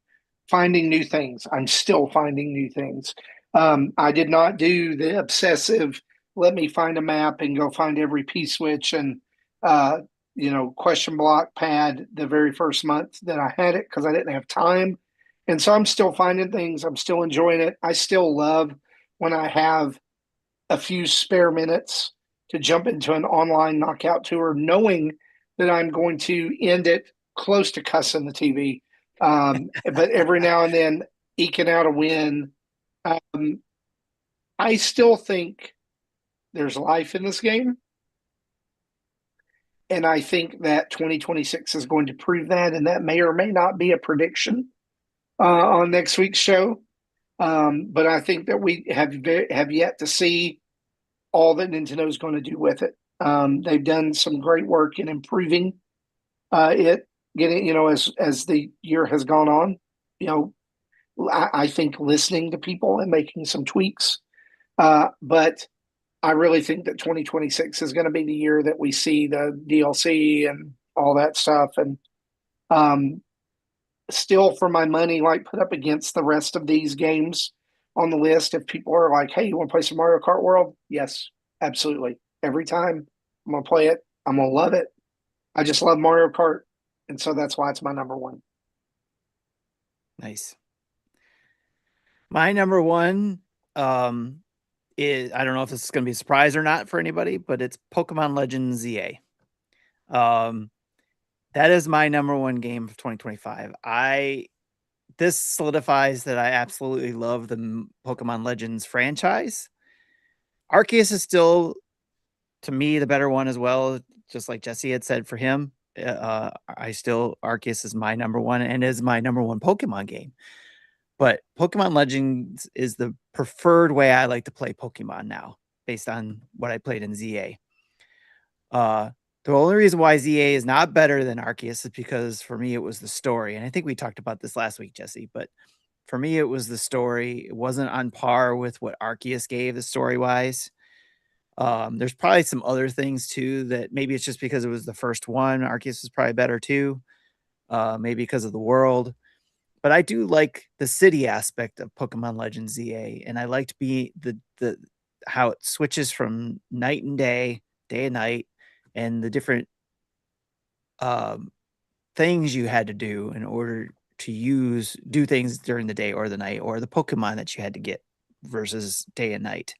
finding new things. I'm still finding new things. I did not do the obsessive, let me find a map and go find every P switch and, question block pad the very first month that I had it because I didn't have time. And so I'm still finding things. I'm still enjoying it. I still love when I have a few spare minutes to jump into an online knockout tour, knowing that I'm going to end it close to cussing the TV. But every now and then eking out a win. I still think there's life in this game. And I think that 2026 is going to prove that. And that may or may not be a prediction on next week's show. But I think that we have yet to see all that Nintendo is going to do with it. They've done some great work in improving it, getting, as the year has gone on, I think listening to people and making some tweaks. But I really think that 2026 is going to be the year that we see the DLC and all that stuff. And still, for my money, like put up against the rest of these games on the list, if people are like, hey, you want to play some Mario Kart World? Yes, absolutely. Every time I'm going to play it, I'm going to love it. I just love Mario Kart. And so that's why it's my number one. Nice. My number one is, I don't know if this is going to be a surprise or not for anybody, but it's Pokemon Legends ZA. That is my number one game of 2025. This solidifies that I absolutely love the Pokemon Legends franchise. Arceus is still, to me, the better one as well. Just like Jesse had said for him, Arceus is my number one and is my number one Pokemon game. But Pokemon Legends is the preferred way I like to play Pokemon now, based on what I played in ZA. The only reason why ZA is not better than Arceus is because for me it was the story. And I think we talked about this last week, Jesse, but For me, it was the story. It wasn't on par with what Arceus gave the story-wise. There's probably some other things too that maybe it's just because it was the first one. Arceus is probably better too. Maybe because of the world. But I do like the city aspect of Pokemon Legends ZA, and I liked the how it switches from night and day, day and night, and the different um, things you had to do in order to do things during the day or the night, or the Pokemon that you had to get versus day and night.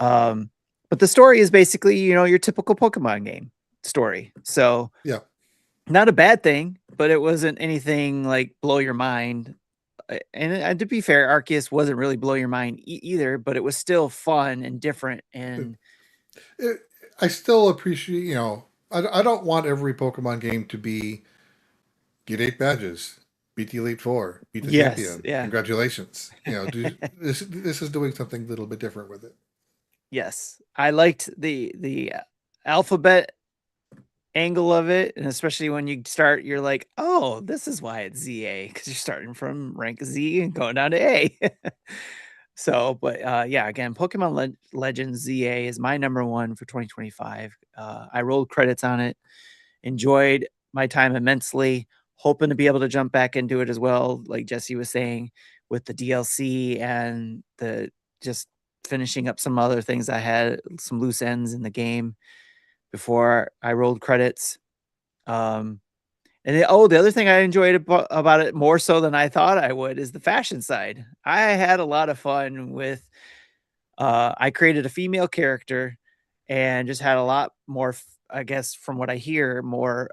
Um, but the story is basically, your typical Pokemon game story. So Yeah. not a bad thing, but it wasn't anything like blow your mind. And to be fair, Arceus wasn't really blow your mind either, but it was still fun and different. And It, I still appreciate, I don't want every Pokemon game to be get 8 badges, beat the Elite Four, beat the yes, champion. yeah, Congratulations. This is doing something a little bit different with it. yes, I liked the alphabet angle of it, and especially when you start, you're like, oh, this is why it's ZA, because you're starting from rank Z and going down to A. So, but yeah, again, Pokemon Legends ZA is my number one for 2025. I rolled credits on it, enjoyed my time immensely, hoping to be able to jump back into it as well, like Jesse was saying, with the DLC and the just finishing up some other things. I had some loose ends in the game before I rolled credits. The other thing I enjoyed about it more so than I thought I would is the fashion side. I had a lot of fun with. I created a female character and just had a lot more, I guess, from what I hear, more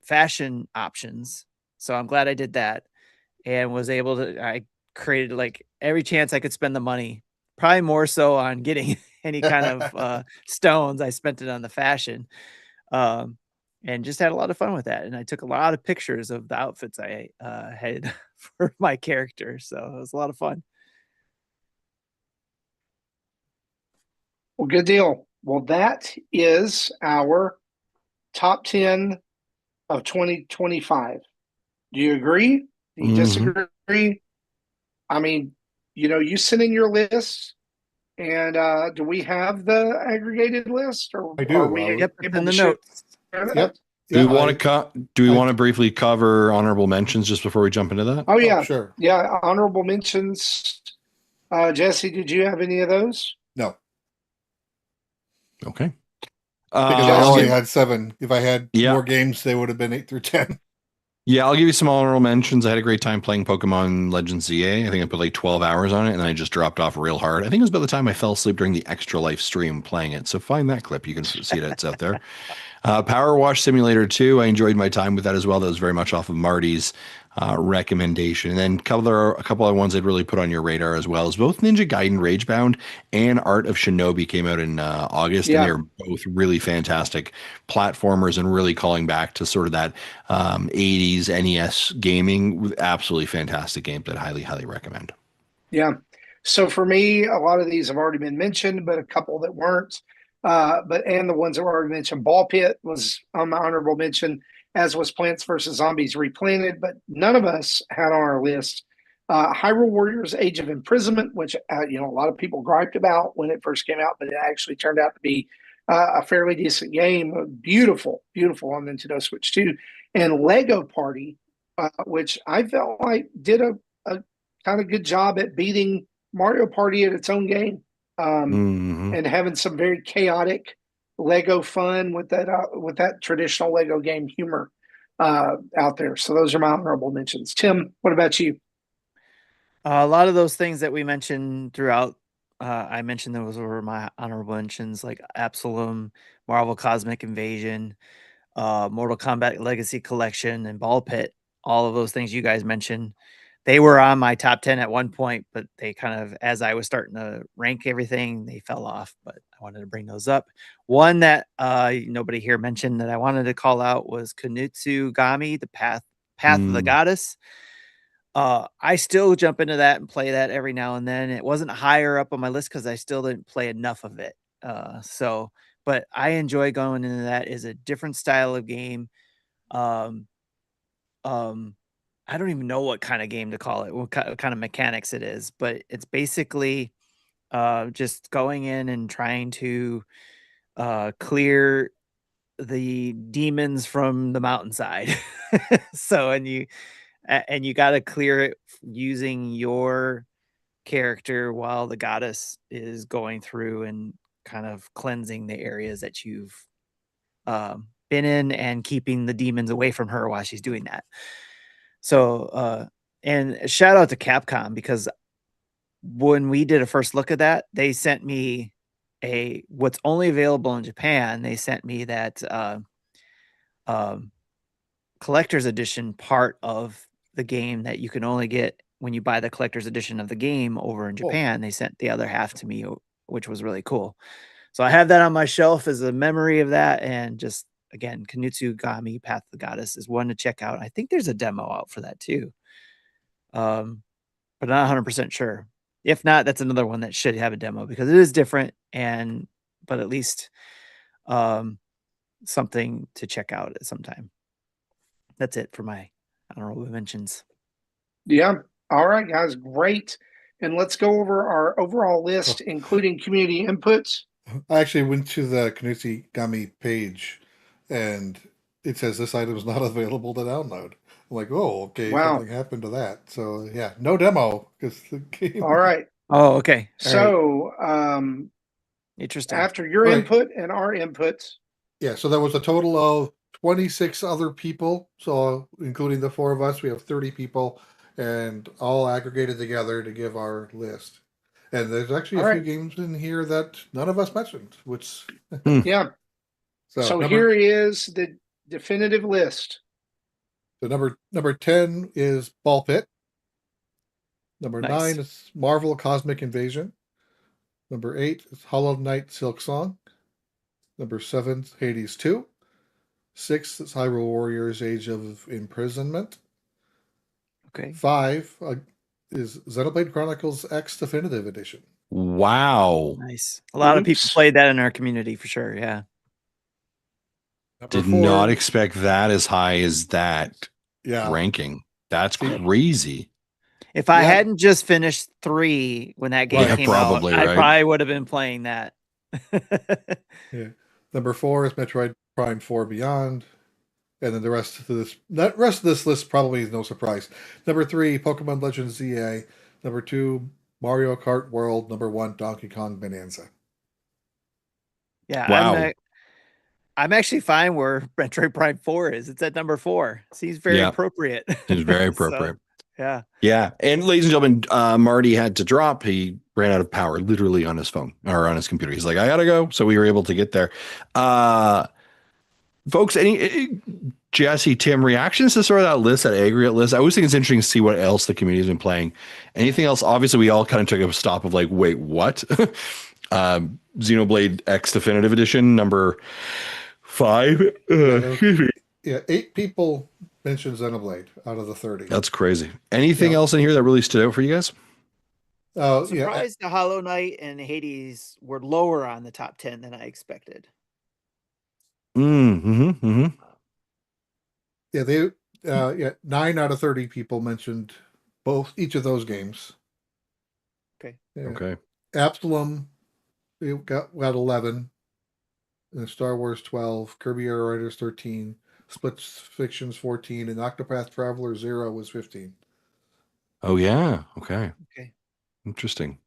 fashion options. So I'm glad I did that and was able to. I created like every chance I could spend the money, probably more so on getting any kind of stones. I spent it on the fashion. Um, and just had a lot of fun with that. And I took a lot of pictures of the outfits I had for my character. So it was a lot of fun. Well, good deal. Well, that is our top 10 of 2025. Do you agree? Do you disagree? I mean, you send in your list, and do we have the aggregated list, or I are do. we Yep, it's able in to the share notes. that? Yep. Do we Yeah, want to briefly cover honorable mentions just before we jump into that? Oh yeah, sure. yeah. Honorable mentions. Jesse, did you have any of those? No, Okay. because I Just only you? had 7. If I had Yeah. more games, they would have been 8 through 10. Yeah, I'll give you some honorable mentions. I had a great time playing Pokemon Legends ZA. I think I put like 12 hours on it, and then I just dropped off real hard. I think it was by the time I fell asleep during the Extra Life stream playing it. So find that clip. You can see it. It's out there. Power Wash Simulator 2. I enjoyed my time with that as well. That was very much off of Marty's recommendation. And then a couple of ones I'd really put on your radar as well is both Ninja Gaiden Ragebound and Art of Shinobi came out in August, and Yeah. they're both really fantastic platformers and really calling back to sort of that 80s NES gaming with absolutely fantastic games that I highly, highly recommend. Yeah. So for me, a lot of these have already been mentioned, but a couple that weren't. And the ones that were already mentioned, Ball Pit was on my honorable mention, as was Plants vs. Zombies Replanted, but none of us had on our list Hyrule Warriors Age of Imprisonment, which, a lot of people griped about when it first came out, but it actually turned out to be a fairly decent game. Beautiful, beautiful on Nintendo Switch too. And Lego Party, which I felt like did a kind of good job at beating Mario Party at its own game, and having some very chaotic Lego fun with that traditional Lego game humor out there. So those are my honorable mentions. Tim, what about you? A lot of those things that we mentioned throughout, I mentioned those were my honorable mentions, like Absalom, Marvel Cosmic Invasion, Mortal Kombat Legacy Collection, and Ball Pit. All of those things you guys mentioned, they were on my top 10 at one point, but they kind of, as I was starting to rank everything, they fell off. But I wanted to bring those up. One that nobody here mentioned that I wanted to call out was Kunitsu Gami, the Path of the Goddess. I still jump into that and play that every now and then. It wasn't higher up on my list because I still didn't play enough of it. But I enjoy going into that. Is a different style of game. Um, um, I don't even know what kind of game to call it, what kind of mechanics it is, but it's basically just going in and trying to clear the demons from the mountainside. So, and you got to clear it using your character while the goddess is going through and kind of cleansing the areas that you've been in and keeping the demons away from her while she's doing that. So, and shout out to Capcom, because when we did a first look at that, they sent me what's only available in Japan. They sent me that um, collector's edition part of the game that you can only get when you buy the collector's edition of the game over in Japan. They sent the other half to me, which was really cool. So I have that on my shelf as a memory of that. And just again, Kanutsugami Path of the Goddess is one to check out. I think there's a demo out for that too. But not 100% sure. If not, that's another one that should have a demo because it is different, but at least something to check out at some time. That's it for my honorable mentions. Yeah. All right, guys. Great. And let's go over our overall list, including community inputs. I actually went to the Kanutsugami page, and it says this item is not available to download. I'm like, oh, okay, Wow. something happened to that. So yeah, no demo because the game. All right. Oh, okay. All so, right. Interesting. After your input and our inputs. Yeah, so there was a total of 26 other people. So including the four of us, we have 30 people, and all aggregated together to give our list. And there's actually a few games in here that none of us mentioned, which yeah. So here is the definitive list. The number 10 is Ball Pit. Number 9 is Marvel Cosmic Invasion. Number 8 is Hollow Knight Silk Song. Number 7 is Hades 2. 6 is Hyrule Warriors Age of Imprisonment. Okay. 5 is Xenoblade Chronicles X Definitive Edition. Wow. Nice. A lot of people played that in our community for sure. Yeah. Did not expect that as high as that ranking. That's crazy. If I hadn't just finished 3 when that game came out, I probably would have been playing that. Yeah. Number 4 is Metroid Prime 4 Beyond. And then the rest of this list probably is no surprise. Number 3, Pokemon Legends ZA. Number 2, Mario Kart World. Number 1, Donkey Kong Bonanza. Yeah, wow. I'm actually fine where Metroid Prime 4 is. It's at number 4. Seems very appropriate. It's very appropriate. So, yeah. Yeah. And ladies and gentlemen, Marty had to drop. He ran out of power literally on his phone or on his computer. He's like, I gotta go. So we were able to get there. Folks, any Jesse, Tim, reactions to sort of that list, that aggregate list? I always think it's interesting to see what else the community has been playing. Anything else? Obviously, we all kind of took a stop of like, wait, what? Xenoblade X Definitive Edition, number 5. Excuse me. Yeah, 8 people mentioned Xenoblade out of the 30. That's crazy. Anything else in here that really stood out for you guys? I'm surprised the Hollow Knight and Hades were lower on the top 10 than I expected. Yeah, 9 out of 30 people mentioned each of those games. Okay. Yeah. Okay. Absalom, we got 11. And Star Wars 12, Kirby Air Riders 13, Split Fictions 14, and Octopath Traveler 0 was 15. Oh yeah. Okay. Okay. Interesting.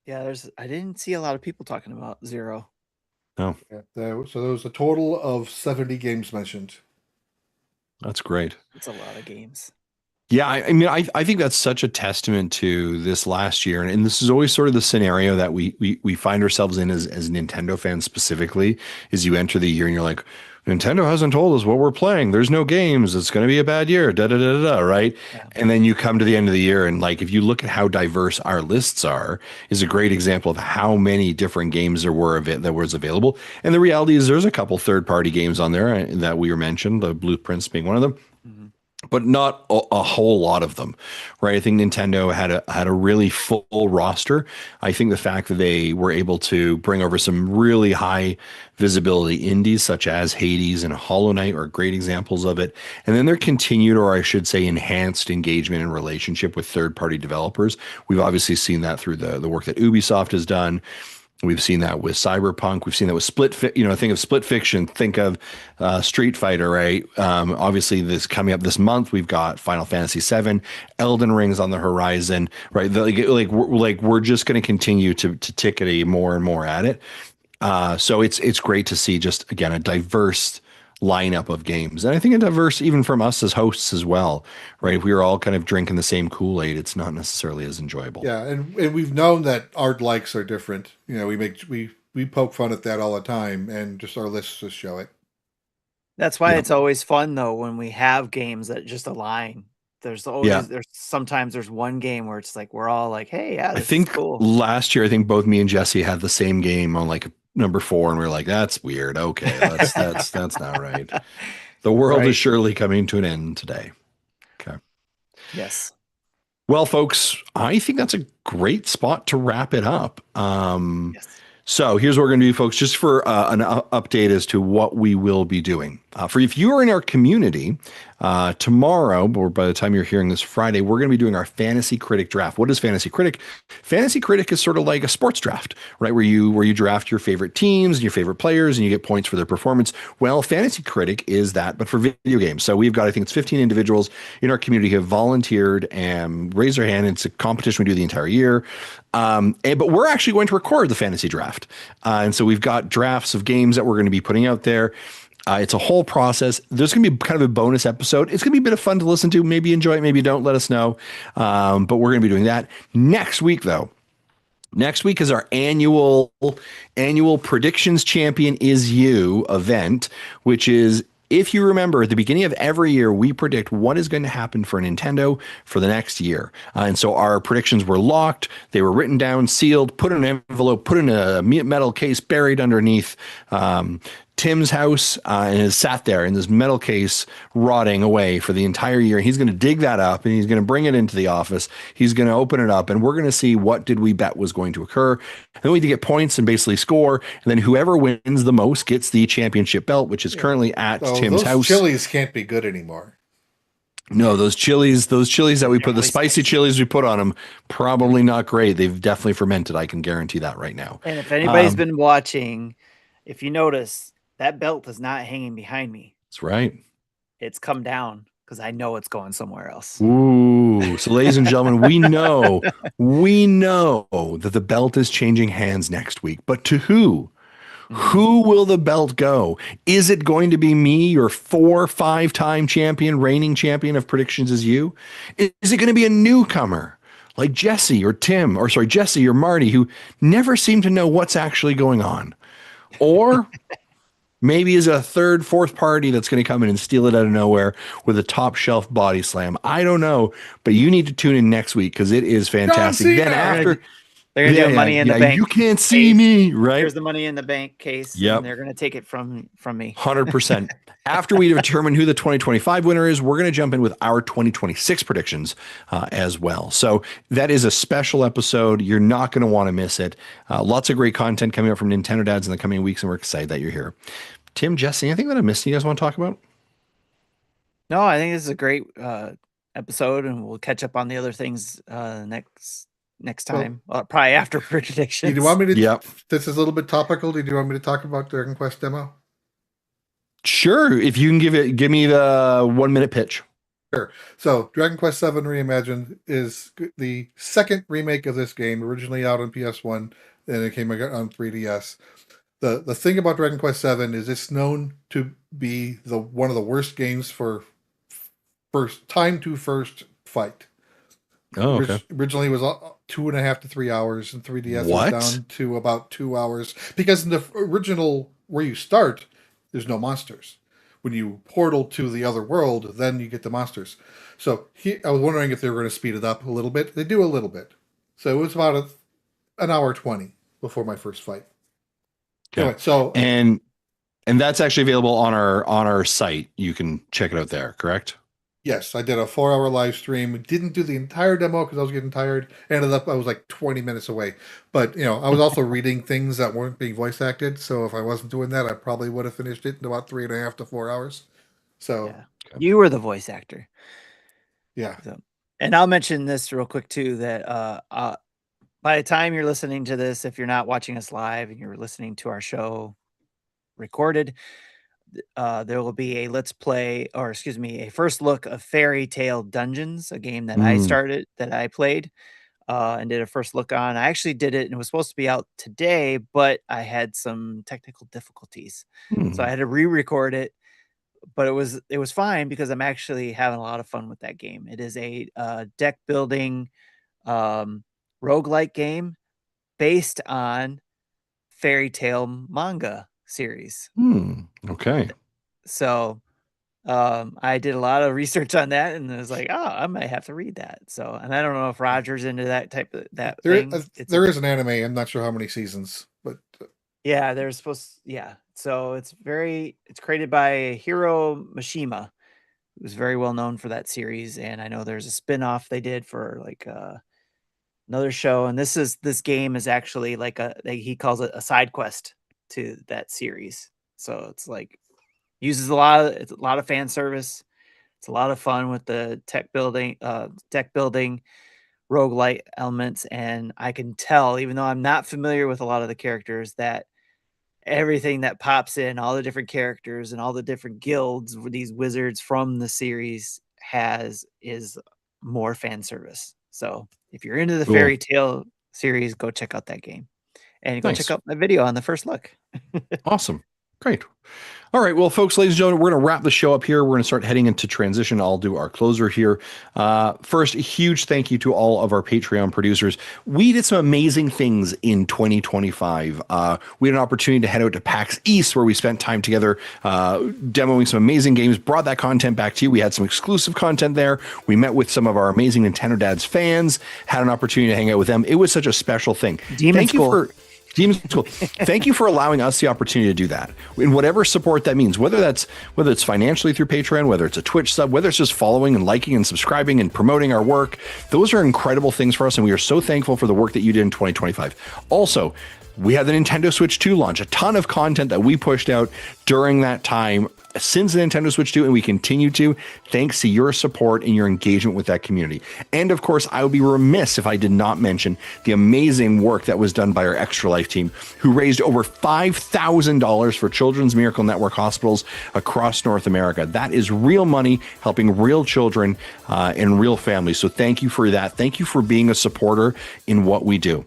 Yeah, I didn't see a lot of people talking about 0. No. Yeah, so there was a total of 70 games mentioned. That's great. It's a lot of games. Yeah, I mean, I think that's such a testament to this last year, and this is always sort of the scenario that we find ourselves in as Nintendo fans specifically. Is you enter the year and you're like, Nintendo hasn't told us what we're playing. There's no games. It's going to be a bad year. Right? Yeah. And then you come to the end of the year, and like if you look at how diverse our lists are, is a great example of how many different games there were that was available. And the reality is, there's a couple third-party games on there that we were mentioned, the Blueprints being one of them. but not a whole lot of them, right? I think Nintendo had a really full roster. I think the fact that they were able to bring over some really high visibility indies such as Hades and Hollow Knight are great examples of it. And then their continued, or I should say, enhanced engagement and relationship with third-party developers. We've obviously seen that through the work that Ubisoft has done. We've seen that with Cyberpunk. We've seen that with think of Split Fiction, think of Street Fighter, right? Obviously, this coming up this month, we've got Final Fantasy VII, Elden Ring's on the horizon, right? We're just going to continue to ticket more and more at it. So it's great to see just again a diverse lineup of games, and I think a diverse even from us as hosts as well, right? If we were all kind of drinking the same Kool-Aid, it's not necessarily as enjoyable. Yeah, and we've known that our likes are different. We poke fun at that all the time, and just our lists just show it. That's why it's always fun though when we have games that just align. Sometimes there's one game where it's like we're all like, hey, yeah, this I think is cool. last year, I think both me and Jesse had the same game on like number 4, and we are like, that's weird. Okay, that's not right. The world is surely coming to an end today. Okay. Yes. Well, folks, I think that's a great spot to wrap it up. Yes. So here's what we're going to do, folks, just for an update as to what we will be doing. For if you are in our community, tomorrow, or by the time you're hearing this Friday, we're going to be doing our Fantasy Critic draft. What is Fantasy Critic? Fantasy Critic is sort of like a sports draft, right? Where you draft your favorite teams and your favorite players and you get points for their performance. Well, Fantasy Critic is that, but for video games. So we've got, I think it's 15 individuals in our community who have volunteered and raised their hand. It's a competition we do the entire year. But we're actually going to record the fantasy draft. And so we've got drafts of games that we're going to be putting out there. It's a whole process. There's going to be kind of a bonus episode. It's going to be a bit of fun to listen to. Maybe enjoy it, maybe don't. Let us know. But we're going to be doing that next week, though. Next week is our annual Predictions Champion is You event, which is, if you remember, at the beginning of every year, we predict what is going to happen for Nintendo for the next year. And so our predictions were locked. They were written down, sealed, put in an envelope, put in a metal case, buried underneath Tim's house, and has sat there in this metal case rotting away for the entire year. He's going to dig that up and he's going to bring it into the office. He's going to open it up and we're going to see what did we bet was going to occur. And then we get points and basically score. And then whoever wins the most gets the championship belt, which is currently at Tim's house. Those chilies can't be good anymore. No, those chilies that we put, the spicy chilies we put on them, probably not great. They've definitely fermented. I can guarantee that right now. And if anybody's been watching, if you notice, that belt is not hanging behind me. That's right. It's come down because I know it's going somewhere else. Ooh. So ladies and gentlemen, we know that the belt is changing hands next week, but to who? Who will the belt go? Is it going to be me, your 4-5-time champion, reigning champion of Predictions is You? Is it going to be a newcomer like Jesse or Jesse or Marty, who never seem to know what's actually going on? Or maybe is a third, fourth party that's going to come in and steal it out of nowhere with a top shelf body slam. I don't know, but you need to tune in next week because it is fantastic. Then after they're going to do money in the bank. You can't see me, right? Here's the money in the bank case. Yep. And they're going to take it from me. 100%. After we determine who the 2025 winner is, we're going to jump in with our 2026 predictions as well. So that is a special episode. You're not going to want to miss it. Lots of great content coming up from Nintendo Dads in the coming weeks, and we're excited that you're here. Tim, Jesse, anything that I missed you guys want to talk about? No, I think this is a great episode, and we'll catch up on the other things next time. Probably after predictions. Do you want me to? Yep. This is a little bit topical. Do you want me to talk about Dragon Quest demo? Sure. If you can give me the 1-minute pitch. Sure. So Dragon Quest VII Reimagined is the second remake of this game, originally out on PS1, and it came out on 3DS. The thing about Dragon Quest VII is it's known to be one of the worst games for first fight. Oh, okay. Originally it was 2.5 to 3 hours, and 3DS was down to about 2 hours. Because in the original, where you start, there's no monsters. When you portal to the other world, then you get the monsters. So I was wondering if they were going to speed it up a little bit. They do a little bit. So it was about an hour 20 before my first fight. Okay. Anyway, so and that's actually available on our site. You can check it out there, correct? Yes, I did a 4-hour live stream. Didn't do the entire demo because I was getting tired. Ended up I was like 20 minutes away. But I was also reading things that weren't being voice acted. So if I wasn't doing that, I probably would have finished it in about 3.5 to 4 hours. So Yeah. You were the voice actor. yeah. So, and I'll mention this real quick too, that by the time you're listening to this, if you're not watching us live and you're listening to our show recorded, there will be a let's play, or excuse me, a first look of Fairy Tale Dungeons, a game that I played and did a first look on. I actually did it and it was supposed to be out today, but I had some technical difficulties. So I had to re-record it, but it was fine because I'm actually having a lot of fun with that game. It is a deck building roguelike game based on fairy tale manga series. Okay. So I did a lot of research on that and I was like, oh, I might have to read that. So, and I don't know if Roger's into that type of thing. There is an anime. I'm not sure how many seasons, but Yeah, they're So it's created by Hiro Mishima, who's very well known for that series. And I know there's a spin-off they did for like another show. And this game is actually like he calls it a side quest to that series. So it's like uses it's a lot of fan service. It's a lot of fun with the deck building, roguelite elements. And I can tell, even though I'm not familiar with a lot of the characters, that everything that pops in, all the different characters and all the different guilds these wizards from the series is more fan service. So if you're into the fairy tale series, go check out that game and go check out my video on the first look. Awesome. Great. All right. Well, folks, ladies and gentlemen, we're going to wrap the show up here. We're going to start heading into transition. I'll do our closer here. First, a huge thank you to all of our Patreon producers. We did some amazing things in 2025. We had an opportunity to head out to PAX East, where we spent time together demoing some amazing games, brought that content back to you. We had some exclusive content there. We met with some of our amazing Nintendo Dads fans, had an opportunity to hang out with them. It was such a special thing. Thank you Thank you for allowing us the opportunity to do that in whatever support that means, whether it's financially through Patreon, whether it's a Twitch sub, whether it's just following and liking and subscribing and promoting our work. Those are incredible things for us. And we are so thankful for the work that you did in 2025. Also, we had the Nintendo Switch 2 launch, a ton of content that we pushed out during that time since the Nintendo Switch 2, and we continue to, thanks to your support and your engagement with that community. And of course, I would be remiss if I did not mention the amazing work that was done by our Extra Life team, who raised over $5,000 for Children's Miracle Network hospitals across North America. That is real money helping real children and real families. So thank you for that. Thank you for being a supporter in what we do.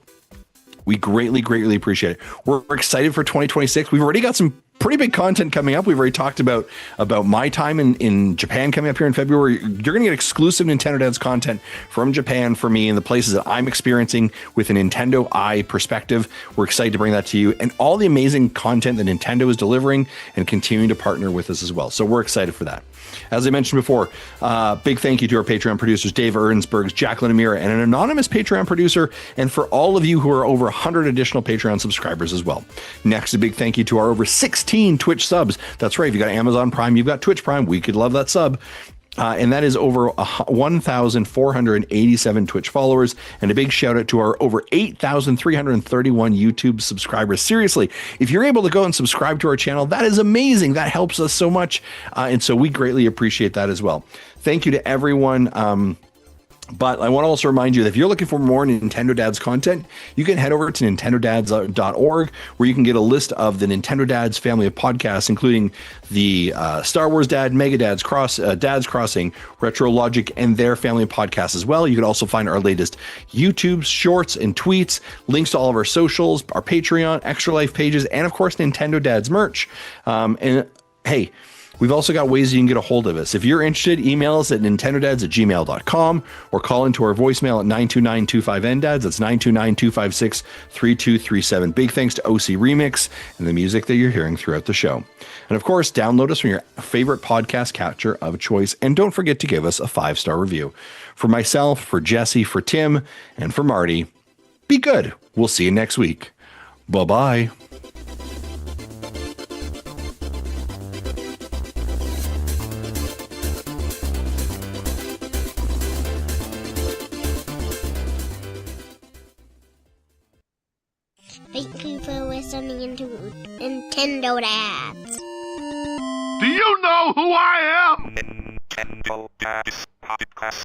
We greatly, greatly appreciate it. We're excited for 2026. We've already got some pretty big content coming up. We've already talked about my time in Japan coming up here in February. You're going to get exclusive Nintendo Dads content from Japan for me and the places that I'm experiencing with a Nintendo Eye perspective. We're excited to bring that to you, and all the amazing content that Nintendo is delivering and continuing to partner with us as well. So we're excited for that. As I mentioned before, big thank you to our Patreon producers, Dave Ernstbergs, Jacqueline Amira, and an anonymous Patreon producer, and for all of you who are over 100 additional Patreon subscribers as well. Next, a big thank you to our over 16 Twitch subs. That's right, if you got Amazon Prime, you've got Twitch Prime, we could love that sub. And that is over 1,487 Twitch followers. And a big shout out to our over 8,331 YouTube subscribers. Seriously, if you're able to go and subscribe to our channel, that is amazing. That helps us so much. And so we greatly appreciate that as well. Thank you to everyone. But I want to also remind you that if you're looking for more Nintendo Dads content, you can head over to nintendodads.org, where you can get a list of the Nintendo Dads family of podcasts, including the Star Wars Dad, Mega Dads, Dads Crossing, Retro Logic, and their family of podcasts as well. You can also find our latest YouTube shorts and tweets, links to all of our socials, our Patreon, Extra Life pages, and of course, Nintendo Dads merch. And hey, we've also got ways you can get a hold of us. If you're interested, email us at nintendodads@gmail.com or call into our voicemail at 929-25-NDADS. That's 929-256-3237. Big thanks to OC Remix and the music that you're hearing throughout the show. And of course, download us from your favorite podcast catcher of choice. And don't forget to give us a 5-star review. For myself, for Jesse, for Tim, and for Marty, be good. We'll see you next week. Bye-bye. listening to Nintendo Dads. Do you know who I am? Nintendo Dad's Podcast.